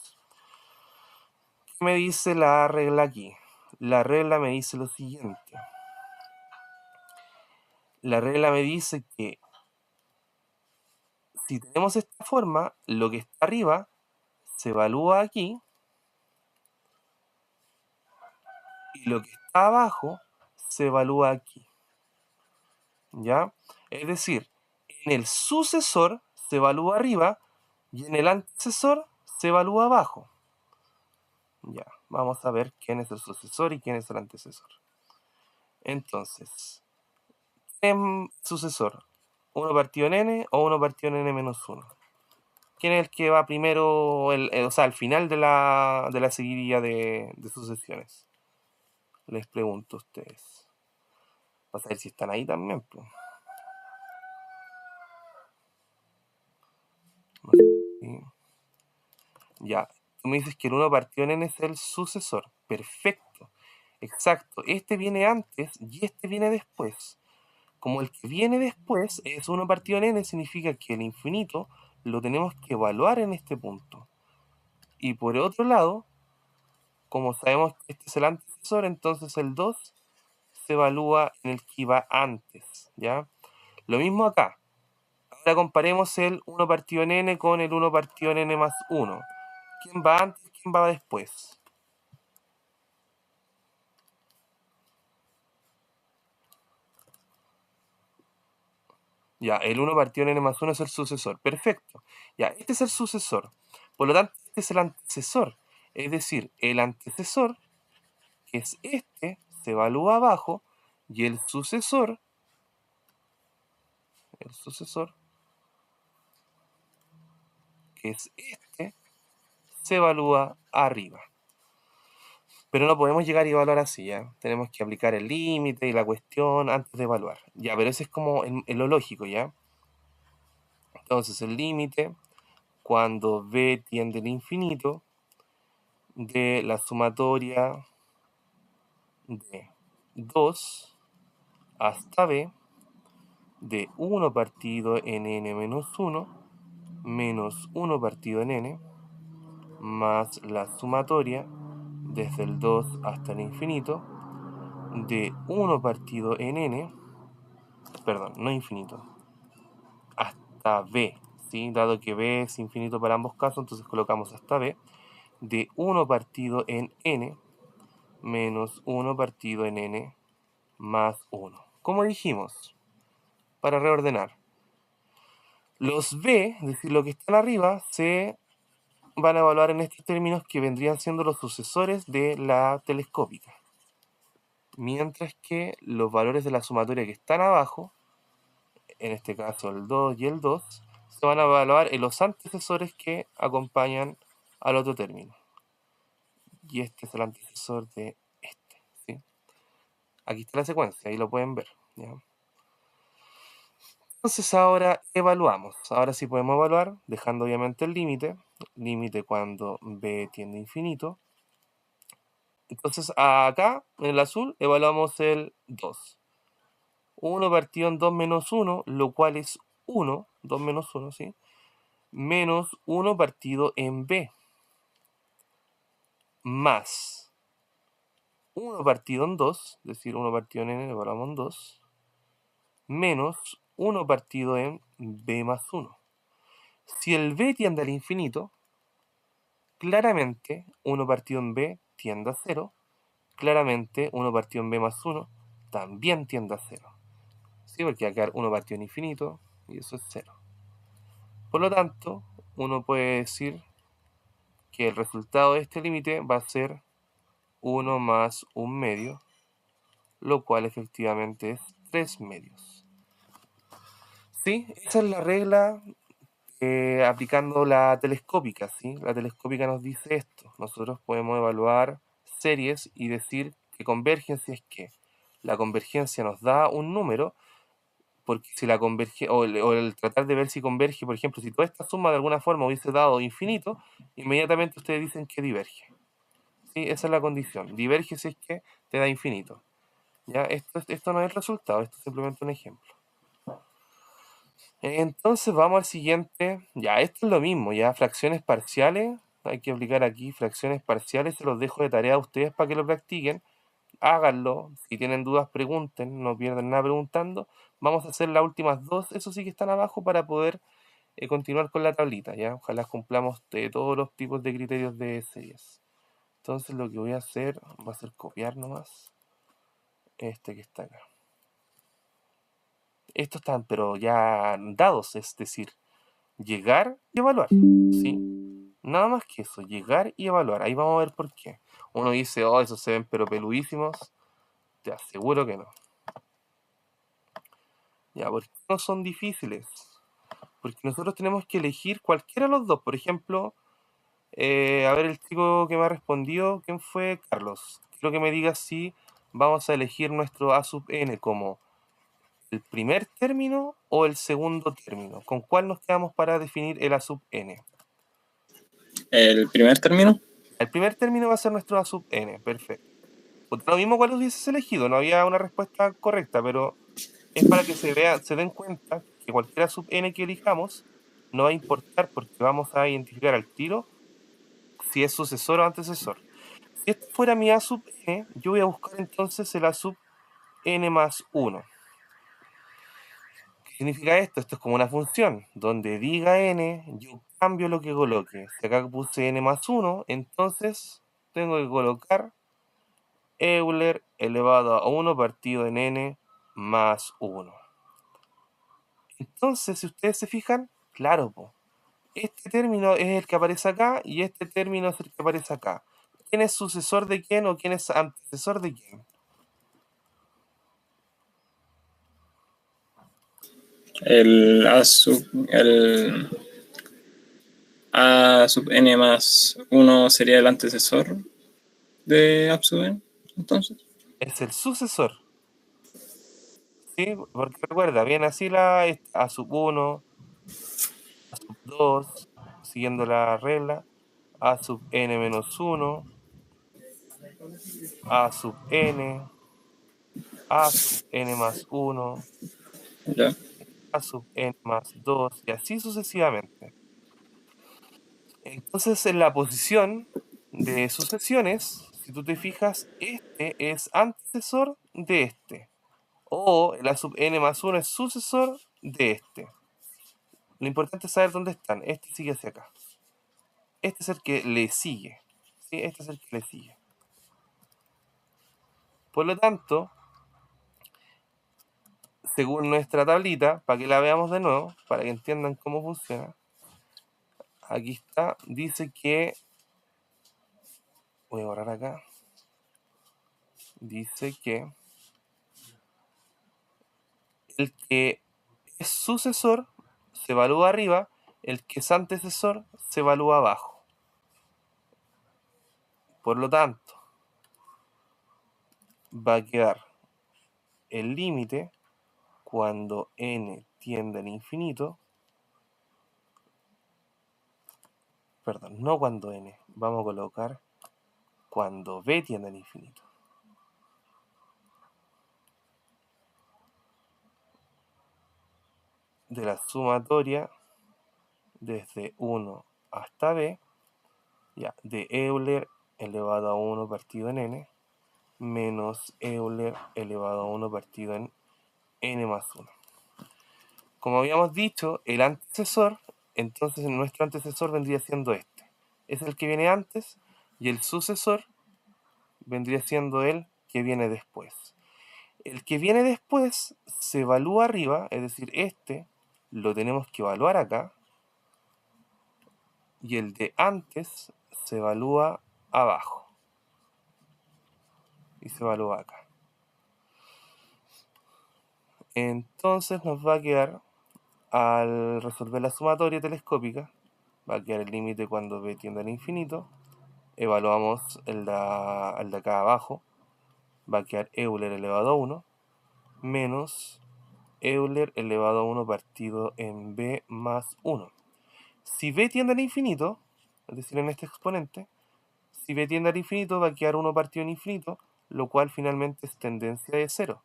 ¿Qué me dice la regla aquí? La regla me dice lo siguiente. La regla me dice que si tenemos esta forma, lo que está arriba se evalúa aquí y lo que está abajo se evalúa aquí. ¿Ya? Es decir, en el sucesor se evalúa arriba y en el antecesor se evalúa abajo. Ya, vamos a ver quién es el sucesor y quién es el antecesor. Entonces, sucesor, 1 partido en n o 1 partido en n menos 1. ¿Quién es el que va primero, o sea, al final de la seguidilla de sucesiones? Les pregunto a ustedes. Vamos a ver si están ahí también. Pues. No sé si... Ya, tú me dices que el 1 partido en n es el sucesor. Perfecto. Exacto. Este viene antes y este viene después. Como el que viene después es 1 partido en n, significa que el infinito lo tenemos que evaluar en este punto. Y por otro lado, como sabemos que este es el antecesor, entonces el 2 se evalúa en el que iba antes, ¿ya? Lo mismo acá. Ahora comparemos el 1 partido en n con el 1 partido en n más 1. ¿Quién va antes? ¿Quién va después? Ya, el 1 partido en n más 1 es el sucesor. Perfecto. Ya, este es el sucesor. Por lo tanto, este es el antecesor. Es decir, el antecesor, que es este, se evalúa abajo, y el sucesor, que es este, se evalúa arriba. Pero no podemos llegar y evaluar así, ¿ya? Tenemos que aplicar el límite y la cuestión antes de evaluar. Ya, pero ese es como en lo lógico, ¿ya? Entonces, el límite, cuando b tiende al infinito, de la sumatoria de 2 hasta b, de 1 partido en n menos 1, menos 1 partido en n, más la sumatoria desde el 2 hasta el infinito, de 1 partido en n, perdón, no infinito, hasta b, ¿sí? Dado que b es infinito para ambos casos, entonces colocamos hasta b, de 1 partido en n, menos 1 partido en n, más 1. Como dijimos, para reordenar, los b, es decir, lo que están arriba, se van a evaluar en estos términos que vendrían siendo los sucesores de la telescópica. Mientras que los valores de la sumatoria que están abajo, en este caso el 2 y el 2, se van a evaluar en los antecesores que acompañan al otro término. Y este es el antecesor de este, ¿sí? Aquí está la secuencia, ahí lo pueden ver, ¿ya? Entonces ahora evaluamos. Ahora sí podemos evaluar, dejando obviamente el límite. Límite cuando b tiende a infinito. Entonces acá, en el azul, evaluamos el 2. 1 partido en 2 menos 1, lo cual es 1, 2 menos 1, ¿sí? Menos 1 partido en b, más 1 partido en 2, es decir, 1 partido en n, evaluamos en 2, menos 1 partido en b más 1. Si el b tiende al infinito, claramente 1 partido en b tiende a 0, claramente 1 partido en b más 1 también tiende a 0. ¿Sí? Porque va a quedar 1 partido en infinito y eso es 0. Por lo tanto, uno puede decir que el resultado de este límite va a ser 1 más 1 medio, lo cual efectivamente es 3 medios. ¿Sí? Esa es la regla aplicando la telescópica, ¿sí? La telescópica nos dice esto. Nosotros podemos evaluar series y decir que convergen si es que la convergencia nos da un número, porque si la converge, o el tratar de ver si converge, por ejemplo, si toda esta suma de alguna forma hubiese dado infinito, inmediatamente ustedes dicen que diverge. ¿Sí? Esa es la condición. Diverge si es que te da infinito. ¿Ya? Esto no es el resultado, esto es simplemente un ejemplo. Entonces vamos al siguiente. Ya, esto es lo mismo, ya fracciones parciales. Hay que aplicar aquí fracciones parciales. Se los dejo de tarea a ustedes para que lo practiquen. Háganlo. Si tienen dudas, pregunten. No pierdan nada preguntando. Vamos a hacer las últimas dos. Eso sí que están abajo para poder continuar con la tablita. ¿Ya? Ojalá cumplamos todos los tipos de criterios de series. Entonces lo que voy a hacer va a ser copiar nomás este que está acá. Estos están pero ya dados, es decir, llegar y evaluar, ¿sí? Nada más que eso, llegar y evaluar. Ahí vamos a ver por qué. Uno dice, oh, esos se ven pero peludísimos. Te aseguro que no. Ya, ¿por qué no son difíciles? Porque nosotros tenemos que elegir cualquiera de los dos. Por ejemplo, a ver el chico que me ha respondido, ¿quién fue? Carlos. Quiero que me digas si vamos a elegir nuestro a sub n como el primer término o el segundo término. ¿Con cuál nos quedamos para definir el a sub n? El primer término. El primer término va a ser nuestro a sub n, perfecto. Lo mismo cuál hubieses elegido, no había una respuesta correcta, pero es para que se den cuenta que cualquiera sub n que elijamos no va a importar porque vamos a identificar al tiro si es sucesor o antecesor. Si esto fuera mi a sub n, yo voy a buscar entonces el a sub n más 1. ¿Qué significa esto? Esto es como una función. Donde diga n, yo cambio lo que coloque. Si acá puse n más 1, entonces tengo que colocar Euler elevado a 1 partido en n más 1. Entonces, si ustedes se fijan, claro, este término es el que aparece acá y este término es el que aparece acá. ¿Quién es sucesor de quién o quién es antecesor de quién? El A sub n más 1 sería el antecesor de A sub n, entonces. Es el sucesor. ¿Sí? Porque recuerda, viene así la A sub 1, A sub 2, siguiendo la regla, A sub n menos 1, A sub n, A sub n más 1, Ya. A sub n más 2, y así sucesivamente. Entonces, en la posición de sucesiones, si tú te fijas, este es antecesor de este. O la sub n más 1 es sucesor de este. Lo importante es saber dónde están. Este sigue hacia acá. Este es el que le sigue. ¿Sí? Este es el que le sigue. Por lo tanto, según nuestra tablita, para que la veamos de nuevo, para que entiendan cómo funciona, aquí está, dice que, voy a borrar acá, dice que el que es sucesor se evalúa arriba, el que es antecesor se evalúa abajo. Por lo tanto, va a quedar el límite cuando n tiende al infinito, perdón, no cuando n, vamos a colocar cuando b tiende al infinito. De la sumatoria desde 1 hasta b, ya, de Euler elevado a 1 partido en n, menos Euler elevado a 1 partido en n más 1. Como habíamos dicho, el antecesor, entonces nuestro antecesor vendría siendo este. Es el que viene antes y el sucesor vendría siendo el que viene después. El que viene después se evalúa arriba, es decir, este lo tenemos que evaluar acá, y el de antes se evalúa abajo y se evalúa acá. Entonces nos va a quedar, al resolver la sumatoria telescópica, va a quedar el límite cuando b tiende al infinito. Evaluamos el de acá abajo, va a quedar Euler elevado a 1 menos Euler elevado a 1 partido en b más 1. Si b tiende al infinito, es decir, en este exponente, si b tiende al infinito va a quedar 1 partido en infinito, lo cual finalmente es tendencia de 0.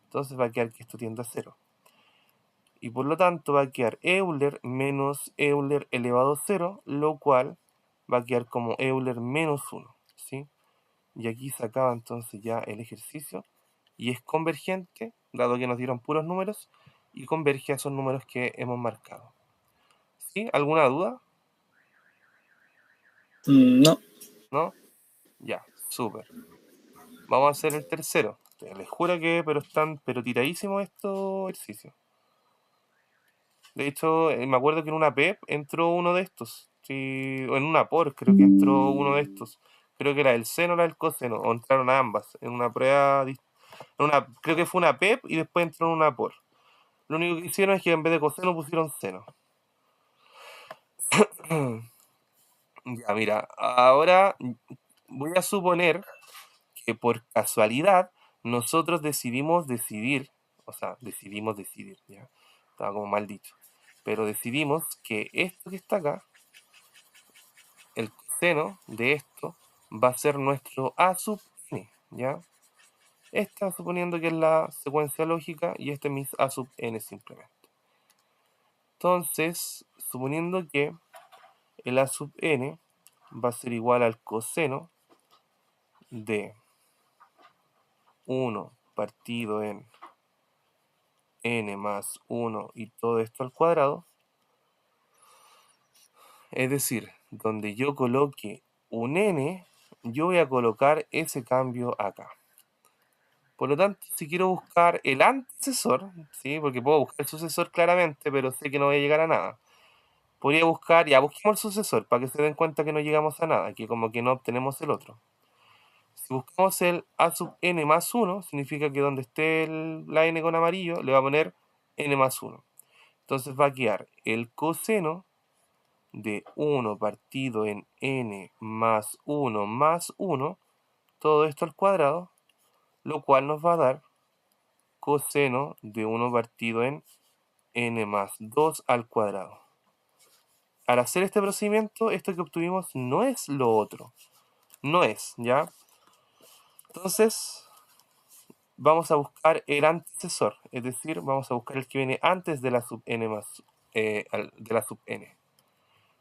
Entonces va a quedar que esto tiende a 0. Y por lo tanto va a quedar Euler menos Euler elevado a 0, lo cual va a quedar como Euler menos 1. ¿Sí? Y aquí se acaba entonces ya el ejercicio. Y es convergente, dado que nos dieron puros números, y converge a esos números que hemos marcado. ¿Sí? ¿Alguna duda? No. ¿No? Ya, súper. Vamos a hacer el tercero. Les juro que están tiradísimos estos ejercicios. De hecho, me acuerdo que en una PEP entró uno de estos. Sí, o en una POR creo que entró uno de estos. Creo que era el seno o era el coseno, o entraron ambas en una prueba. Creo que fue una PEP y después entró en una POR. Lo único que hicieron es que en vez de coseno pusieron seno. Ya, mira, ahora voy a suponer que por casualidad nosotros decidimos decidir, ya, estaba como mal dicho, pero decidimos que esto que está acá, el coseno de esto, va a ser nuestro a sub n, ¿ya? Esta suponiendo que es la secuencia lógica y este es mi A sub n simplemente. Entonces, suponiendo que el A sub n va a ser igual al coseno de 1 partido en n más 1 y todo esto al cuadrado, es decir, donde yo coloque un n, yo voy a colocar ese cambio acá. Por lo tanto, si quiero buscar el antecesor, ¿sí? Porque puedo buscar el sucesor claramente, pero sé que no voy a llegar a nada. Podría buscar, ya busquemos el sucesor, para que se den cuenta que no llegamos a nada, que como que no obtenemos el otro. Si buscamos el a sub n más 1, significa que donde esté la n con amarillo, le va a poner n más 1. Entonces va a quedar el coseno de 1 partido en n más 1, todo esto al cuadrado, lo cual nos va a dar coseno de 1 partido en n más 2 al cuadrado. Al hacer este procedimiento, esto que obtuvimos no es lo otro. No es, ¿ya? Entonces, vamos a buscar el antecesor, es decir, vamos a buscar el que viene antes de la sub n más de la sub n.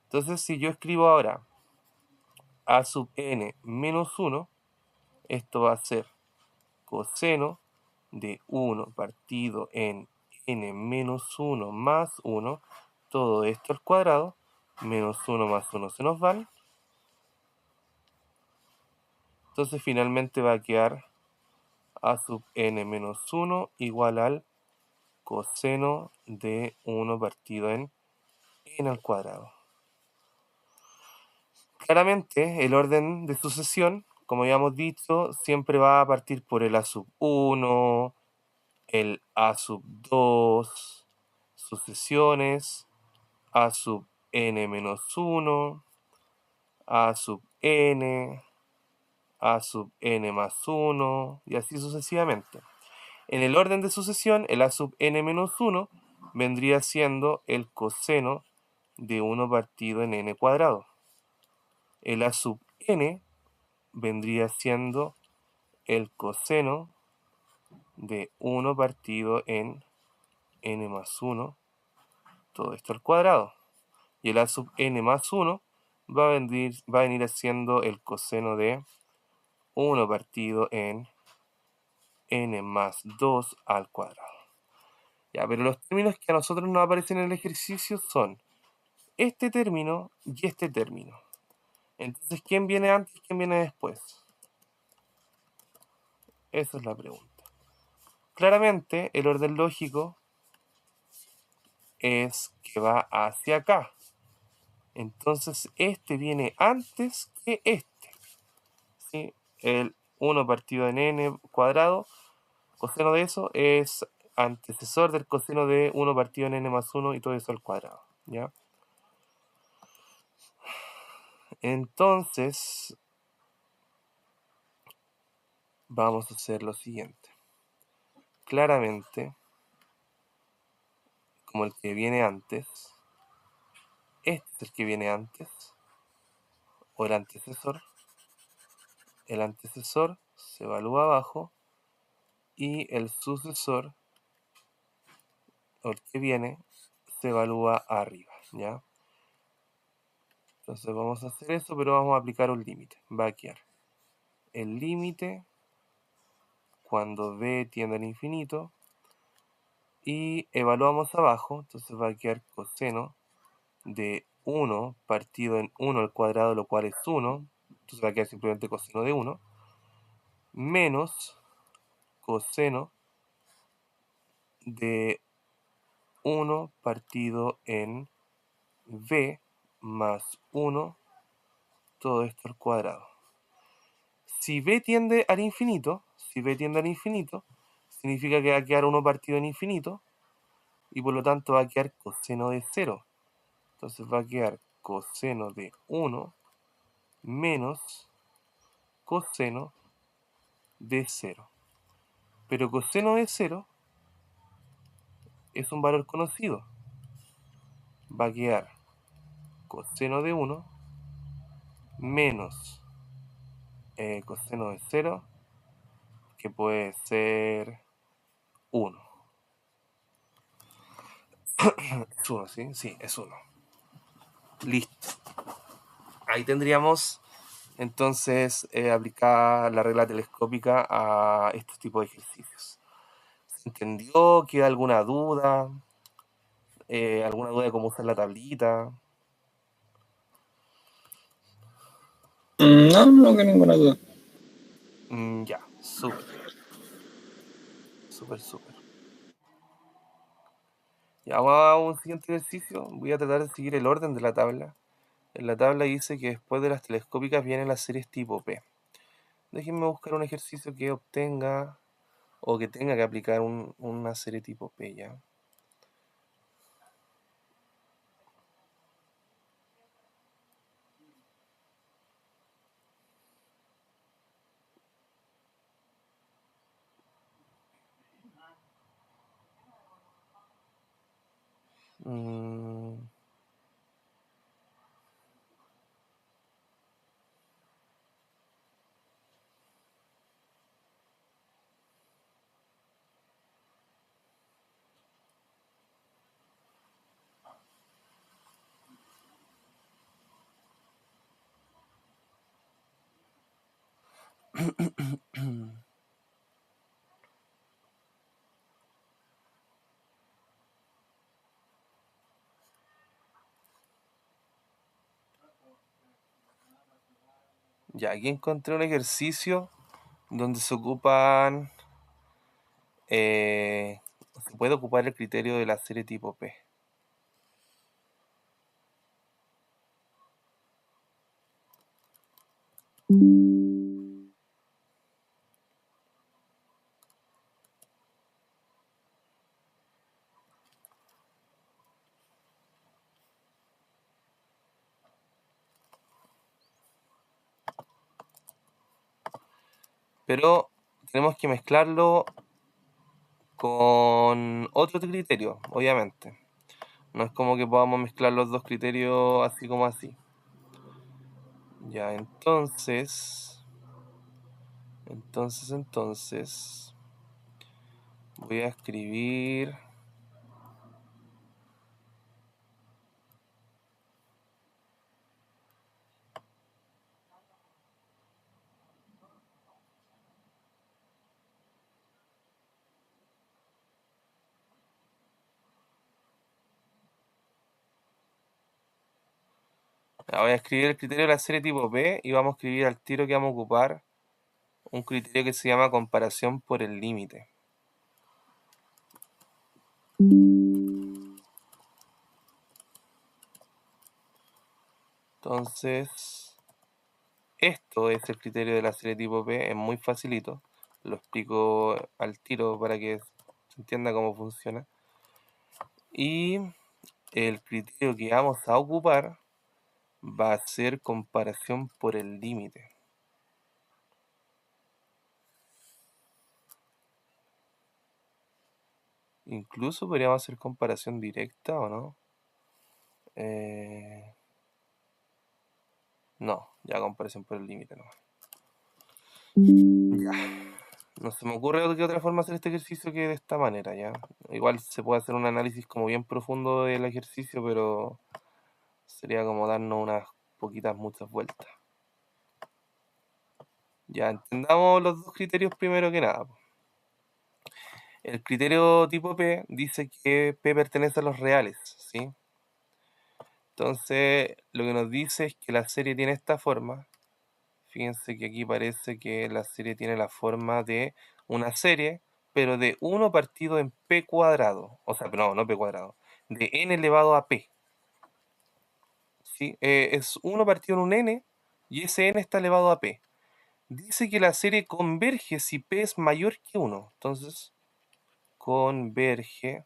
Entonces, si yo escribo ahora a sub n menos 1, esto va a ser coseno de 1 partido en n menos 1 más 1, todo esto al cuadrado, menos 1 más 1 se nos van. Entonces finalmente va a quedar a sub n menos 1 igual al coseno de 1 partido en n al cuadrado. Claramente el orden de sucesión, como habíamos dicho, siempre va a partir por el a sub 1, el a sub 2, sucesiones, a sub n menos 1, a sub n, a sub n más 1 y así sucesivamente. En el orden de sucesión, el a sub n menos 1 vendría siendo el coseno de 1 partido en n cuadrado. El a sub n vendría siendo el coseno de 1 partido en n más 1, todo esto al cuadrado. Y el a sub n más 1 va a venir siendo el coseno de 1 partido en n más 2 al cuadrado. Ya, pero los términos que a nosotros nos aparecen en el ejercicio son este término y este término. Entonces, ¿quién viene antes y quién viene después? Esa es la pregunta. Claramente, el orden lógico es que va hacia acá. Entonces, este viene antes que este. ¿Sí? El 1 partido en n cuadrado, coseno de eso, es antecesor del coseno de 1 partido en n más 1 y todo eso al cuadrado. ¿Ya? Entonces, vamos a hacer lo siguiente. Claramente, como el que viene antes, este es el que viene antes, o el antecesor se evalúa abajo y el sucesor, o el que viene, se evalúa arriba, ¿ya? Entonces vamos a hacer eso, pero vamos a aplicar un límite. Va a quedar el límite cuando b tiende al infinito y evaluamos abajo, entonces va a quedar coseno de 1 partido en 1 al cuadrado, lo cual es 1, entonces va a quedar simplemente coseno de 1, menos coseno de 1 partido en b más 1, todo esto al cuadrado. Si b tiende al infinito, significa que va a quedar 1 partido en infinito, y por lo tanto va a quedar coseno de 0. Entonces va a quedar coseno de 1 menos coseno de 0. Pero coseno de 0 es un valor conocido. Va a quedar coseno de 1 menos coseno de 0, que puede ser 1. Es 1, ¿sí? Sí, es 1. Listo. Ahí tendríamos entonces aplicar la regla telescópica a estos tipos de ejercicios. ¿Se entendió? ¿Queda alguna duda? ¿Alguna duda de cómo usar la tablita? No, no tengo ninguna duda. Ya, súper. Súper, súper. Ya vamos a un siguiente ejercicio. Voy a tratar de seguir el orden de la tabla. En la tabla dice que después de las telescópicas vienen las series tipo P. Déjenme buscar un ejercicio que obtenga o que tenga que aplicar una serie tipo P ya. Mm, ya, aquí encontré un ejercicio donde se ocupan, se puede ocupar el criterio de la serie tipo P. Pero tenemos que mezclarlo con otro criterio, obviamente. No es como que podamos mezclar los dos criterios así como así. Ya, entonces, voy a escribir. Voy a escribir el criterio de la serie tipo P y vamos a escribir al tiro que vamos a ocupar un criterio que se llama comparación por el límite. Entonces, esto es el criterio de la serie tipo P, es muy facilito. Lo explico al tiro para que se entienda cómo funciona. Y el criterio que vamos a ocupar va a ser comparación por el límite. Incluso podríamos hacer comparación directa, ¿o no? No, ya comparación por el límite no. Ya. No se me ocurre de qué otra forma hacer este ejercicio que de esta manera, ¿ya? Igual se puede hacer un análisis como bien profundo del ejercicio, pero sería como darnos unas poquitas, muchas vueltas. Ya, entendamos los dos criterios primero que nada. El criterio tipo P dice que P pertenece a los reales, ¿sí? Entonces, lo que nos dice es que la serie tiene esta forma. Fíjense que aquí parece que la serie tiene la forma de una serie, pero de 1 partido en P cuadrado. O sea, no P cuadrado. De N elevado a P. ¿Sí? Es 1 partido en un N y ese N está elevado a P. Dice que la serie converge si P es mayor que 1. Entonces, converge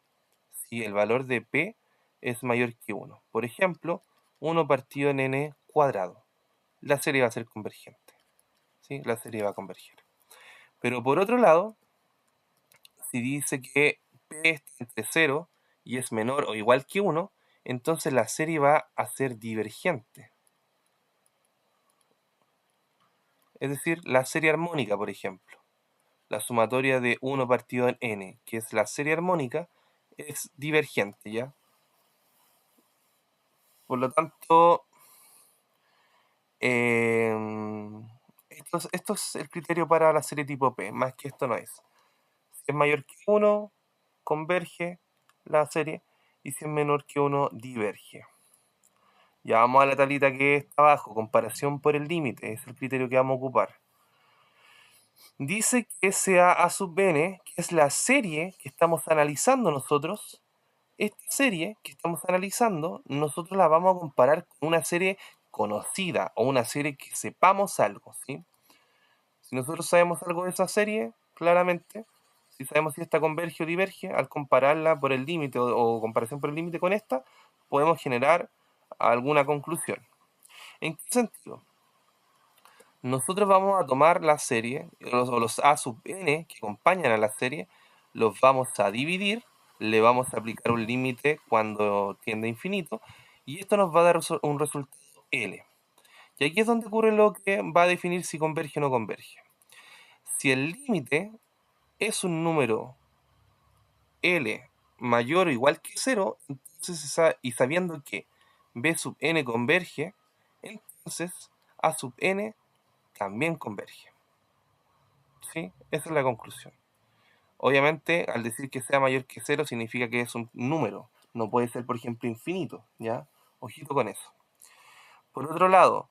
si el valor de P es mayor que 1. Por ejemplo, 1 partido en N cuadrado. La serie va a ser convergente. ¿Sí? La serie va a converger. Pero por otro lado, si dice que P está entre 0 y es menor o igual que 1, entonces la serie va a ser divergente. Es decir, la serie armónica, por ejemplo. la sumatoria de 1 partido en n, que es la serie armónica, es divergente, ¿ya? Por lo tanto, esto es el criterio para la serie tipo P, más que esto no es. Si es mayor que 1, converge la serie, y si es menor que 1, diverge. Ya vamos a la tablita que está abajo, comparación por el límite, es el criterio que vamos a ocupar. Dice que sea A sub n, que es la serie que estamos analizando nosotros. Esta serie que estamos analizando, nosotros la vamos a comparar con una serie conocida o una serie que sepamos algo, ¿sí? Si nosotros sabemos algo de esa serie, claramente, si sabemos si esta converge o diverge, al compararla por el límite o comparación por el límite con esta, podemos generar alguna conclusión. ¿En qué sentido? Nosotros vamos a tomar la serie, o los A sub n que acompañan a la serie, los vamos a dividir, le vamos a aplicar un límite cuando tiende a infinito, y esto nos va a dar un resultado L. Y aquí es donde ocurre lo que va a definir si converge o no converge. Si el límite es un número L mayor o igual que 0, entonces, y sabiendo que B sub n converge, entonces A sub n también converge. ¿Sí? Esa es la conclusión. Obviamente, al decir que sea mayor que 0 significa que es un número. No puede ser, por ejemplo, infinito, ¿ya? Ojito con eso. Por otro lado,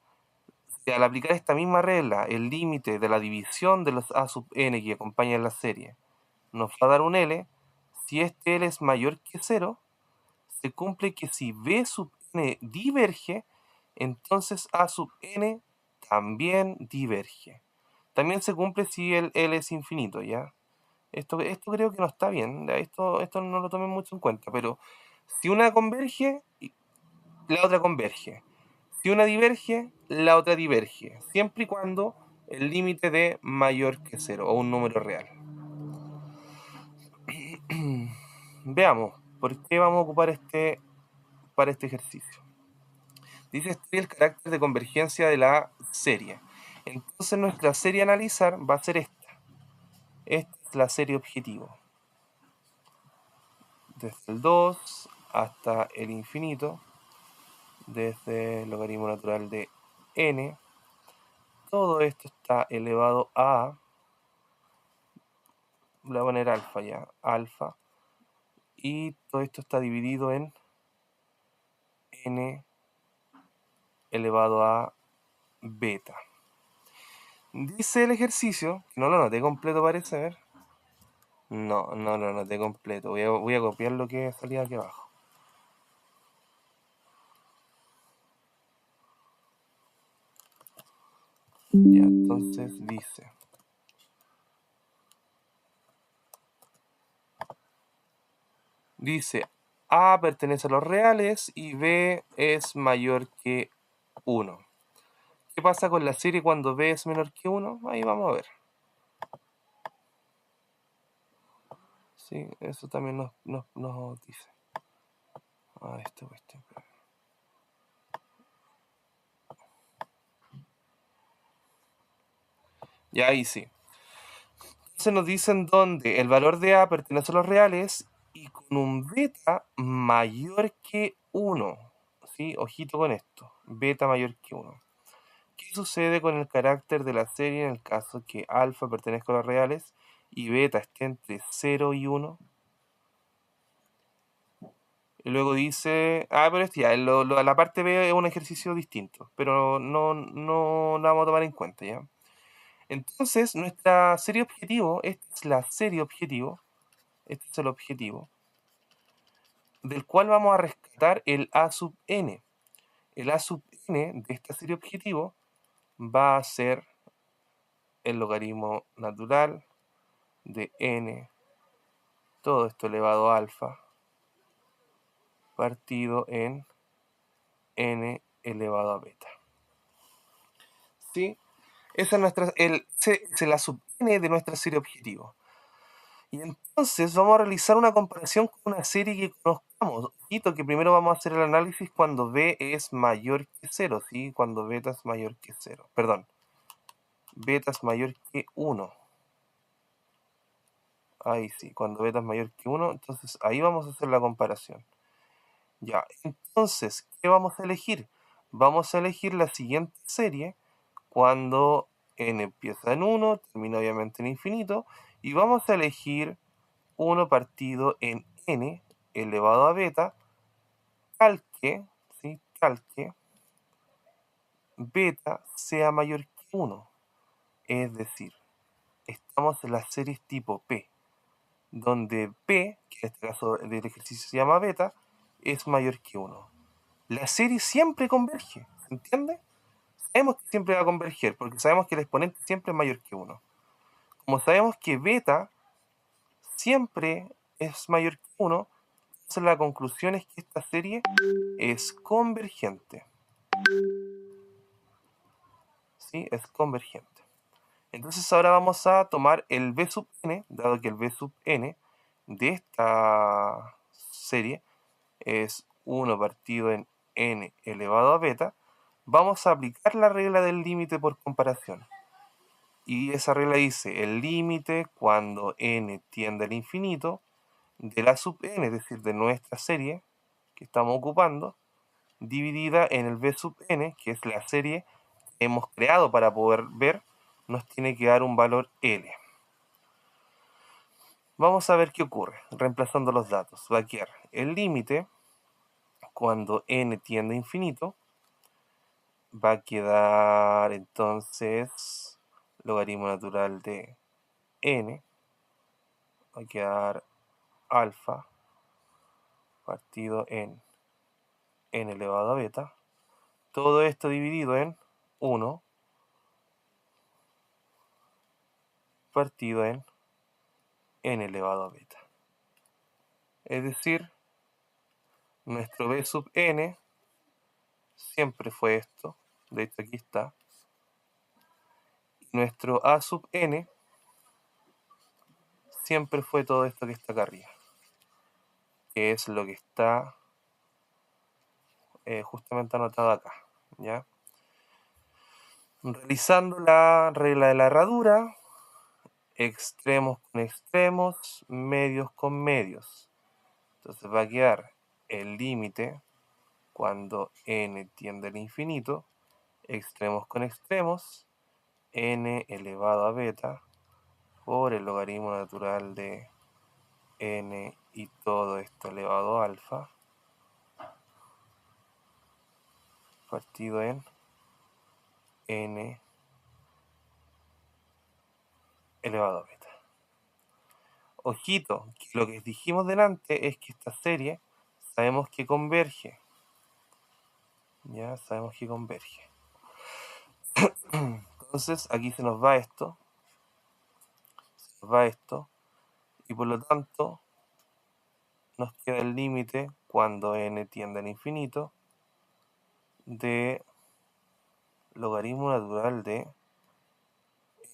si al aplicar esta misma regla, el límite de la división de los A sub n que acompañan la serie nos va a dar un L, si este L es mayor que 0, se cumple que si B sub n diverge, entonces A sub n también diverge. También se cumple si el L es infinito, ¿ya? Esto creo que no está bien, esto no lo tomen mucho en cuenta, pero si una converge, la otra converge. Si una diverge, la otra diverge, siempre y cuando el límite de mayor que 0 o un número real. Veamos, ¿por qué vamos a ocupar para este ejercicio? Dice estudia el carácter de convergencia de la serie. Entonces nuestra serie a analizar va a ser esta. Esta es la serie objetivo. Desde el 2 hasta el infinito, desde el logaritmo natural de n, todo esto está elevado a, le voy a poner alfa ya, alfa, y todo esto está dividido en n elevado a beta. Dice el ejercicio, no lo noté completo parece, ver. No lo noté completo, voy a copiar lo que salía aquí abajo. Ya, entonces dice A pertenece a los reales y B es mayor que 1. ¿Qué pasa con la serie cuando B es menor que 1? Ahí vamos a ver. Sí, eso también nos dice. Esto. Ya ahí sí. Entonces nos dicen dónde el valor de A pertenece a los reales y con un beta mayor que 1. ¿Sí? Ojito con esto. Beta mayor que 1. ¿Qué sucede con el carácter de la serie en el caso que alfa pertenezca a los reales y beta esté entre 0 y 1? Y luego dice, pero ya, la parte B es un ejercicio distinto, pero no la vamos a tomar en cuenta, ¿ya? Entonces, nuestra serie objetivo, esta es la serie objetivo, este es el objetivo, del cual vamos a rescatar el A sub n. El A sub n de esta serie objetivo va a ser el logaritmo natural de n, todo esto elevado a alfa, partido en n elevado a beta. ¿Sí? Esa es la sub n de nuestra serie objetivo. Y entonces vamos a realizar una comparación con una serie que conozcamos. Ojito que primero vamos a hacer el análisis cuando b es mayor que 0, ¿sí? Cuando beta es mayor que 0. Perdón. Beta es mayor que 1. Ahí sí, cuando beta es mayor que 1, entonces ahí vamos a hacer la comparación. Ya, entonces, ¿qué vamos a elegir? Vamos a elegir la siguiente serie cuando n empieza en 1, termina obviamente en infinito, y vamos a elegir 1 partido en n elevado a beta, tal que, ¿sí? Tal que beta sea mayor que 1. Es decir, estamos en las series tipo P, donde P, que en este caso del ejercicio se llama beta, es mayor que 1. La serie siempre converge, ¿se entiende? Sabemos que siempre va a converger, porque sabemos que el exponente siempre es mayor que 1. Como sabemos que beta siempre es mayor que 1, entonces la conclusión es que esta serie es convergente. ¿Sí? Es convergente. Entonces ahora vamos a tomar el b sub n, dado que el b sub n de esta serie es 1 partido en n elevado a beta, vamos a aplicar la regla del límite por comparación. Y esa regla dice, el límite cuando n tiende al infinito de la sub n, es decir, de nuestra serie que estamos ocupando, dividida en el b sub n, que es la serie que hemos creado para poder ver, nos tiene que dar un valor L. Vamos a ver qué ocurre, reemplazando los datos. Va a quedar el límite cuando n tiende a infinito, va a quedar entonces logaritmo natural de n, va a quedar alfa partido en n elevado a beta, todo esto dividido en 1 partido en n elevado a beta. Es decir, nuestro b sub n siempre fue esto, de hecho aquí está, y nuestro a sub n siempre fue todo esto que está acá arriba, que es lo que está justamente anotado acá, ¿ya? Realizando la regla de la herradura, extremos con extremos, medios con medios. Entonces va a quedar el límite cuando n tiende al infinito, extremos con extremos, n elevado a beta por el logaritmo natural de n y todo esto elevado a alfa partido en n elevado a beta. Ojito, que lo que dijimos delante es que esta serie sabemos que converge. Ya sabemos que converge. Entonces aquí se nos va esto. Se nos va esto. Y por lo tanto nos queda el límite cuando n tiende al infinito de logaritmo natural de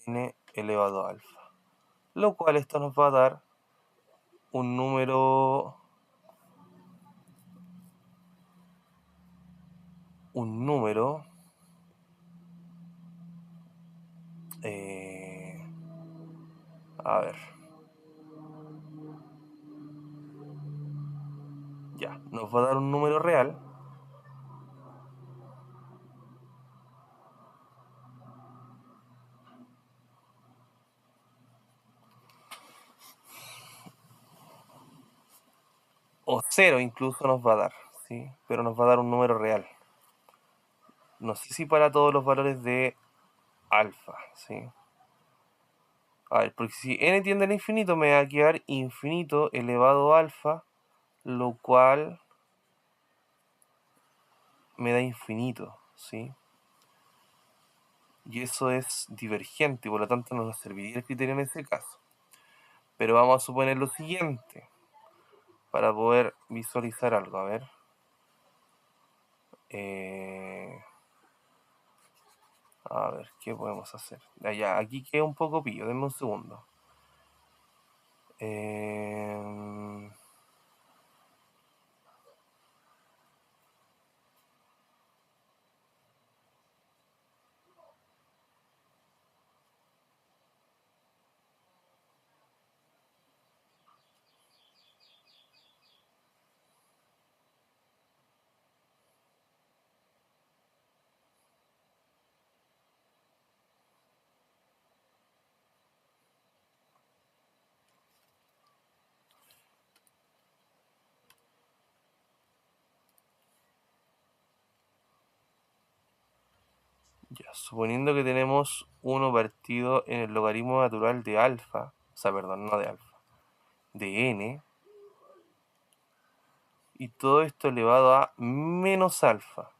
n elevado a alfa. Lo cual esto nos va a dar un número a ver, ya, nos va a dar un número real o 0 incluso nos va a dar, ¿sí? Pero nos va a dar un número real. No sé si para todos los valores de alfa, ¿sí? A ver, porque si n tiende al infinito me va a quedar infinito elevado a alfa, lo cual me da infinito, ¿sí? Y eso es divergente, y por lo tanto no nos serviría el criterio en ese caso. Pero vamos a suponer lo siguiente, para poder visualizar algo, a ver. A ver, ¿qué podemos hacer? Ya, aquí queda un poco pillo, denme un segundo. Ya, suponiendo que tenemos 1 partido en el logaritmo natural de alfa, o sea, perdón, no de alfa, de n, y todo esto elevado a menos alfa,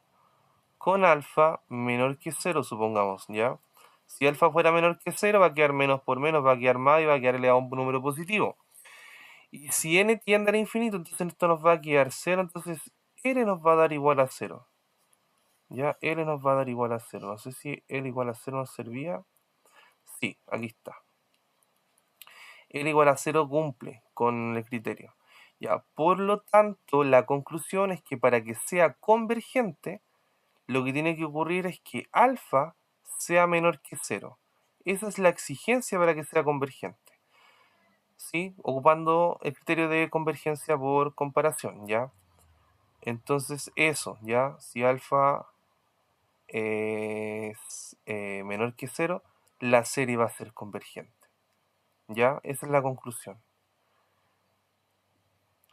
con alfa menor que 0, supongamos, ¿ya? Si alfa fuera menor que 0, va a quedar menos por menos, va a quedar más y va a quedar elevado a un número positivo. Y si n tiende al infinito, entonces esto nos va a quedar 0, entonces L nos va a dar igual a 0. Ya, L nos va a dar igual a 0. No sé si L igual a 0 nos servía. Sí, aquí está. L igual a 0 cumple con el criterio. Ya, por lo tanto, la conclusión es que para que sea convergente, lo que tiene que ocurrir es que alfa sea menor que 0. Esa es la exigencia para que sea convergente. ¿Sí? Ocupando el criterio de convergencia por comparación, ¿ya? Entonces eso, ¿ya? Si alfa es menor que 0, la serie va a ser convergente. ¿Ya? Esa es la conclusión.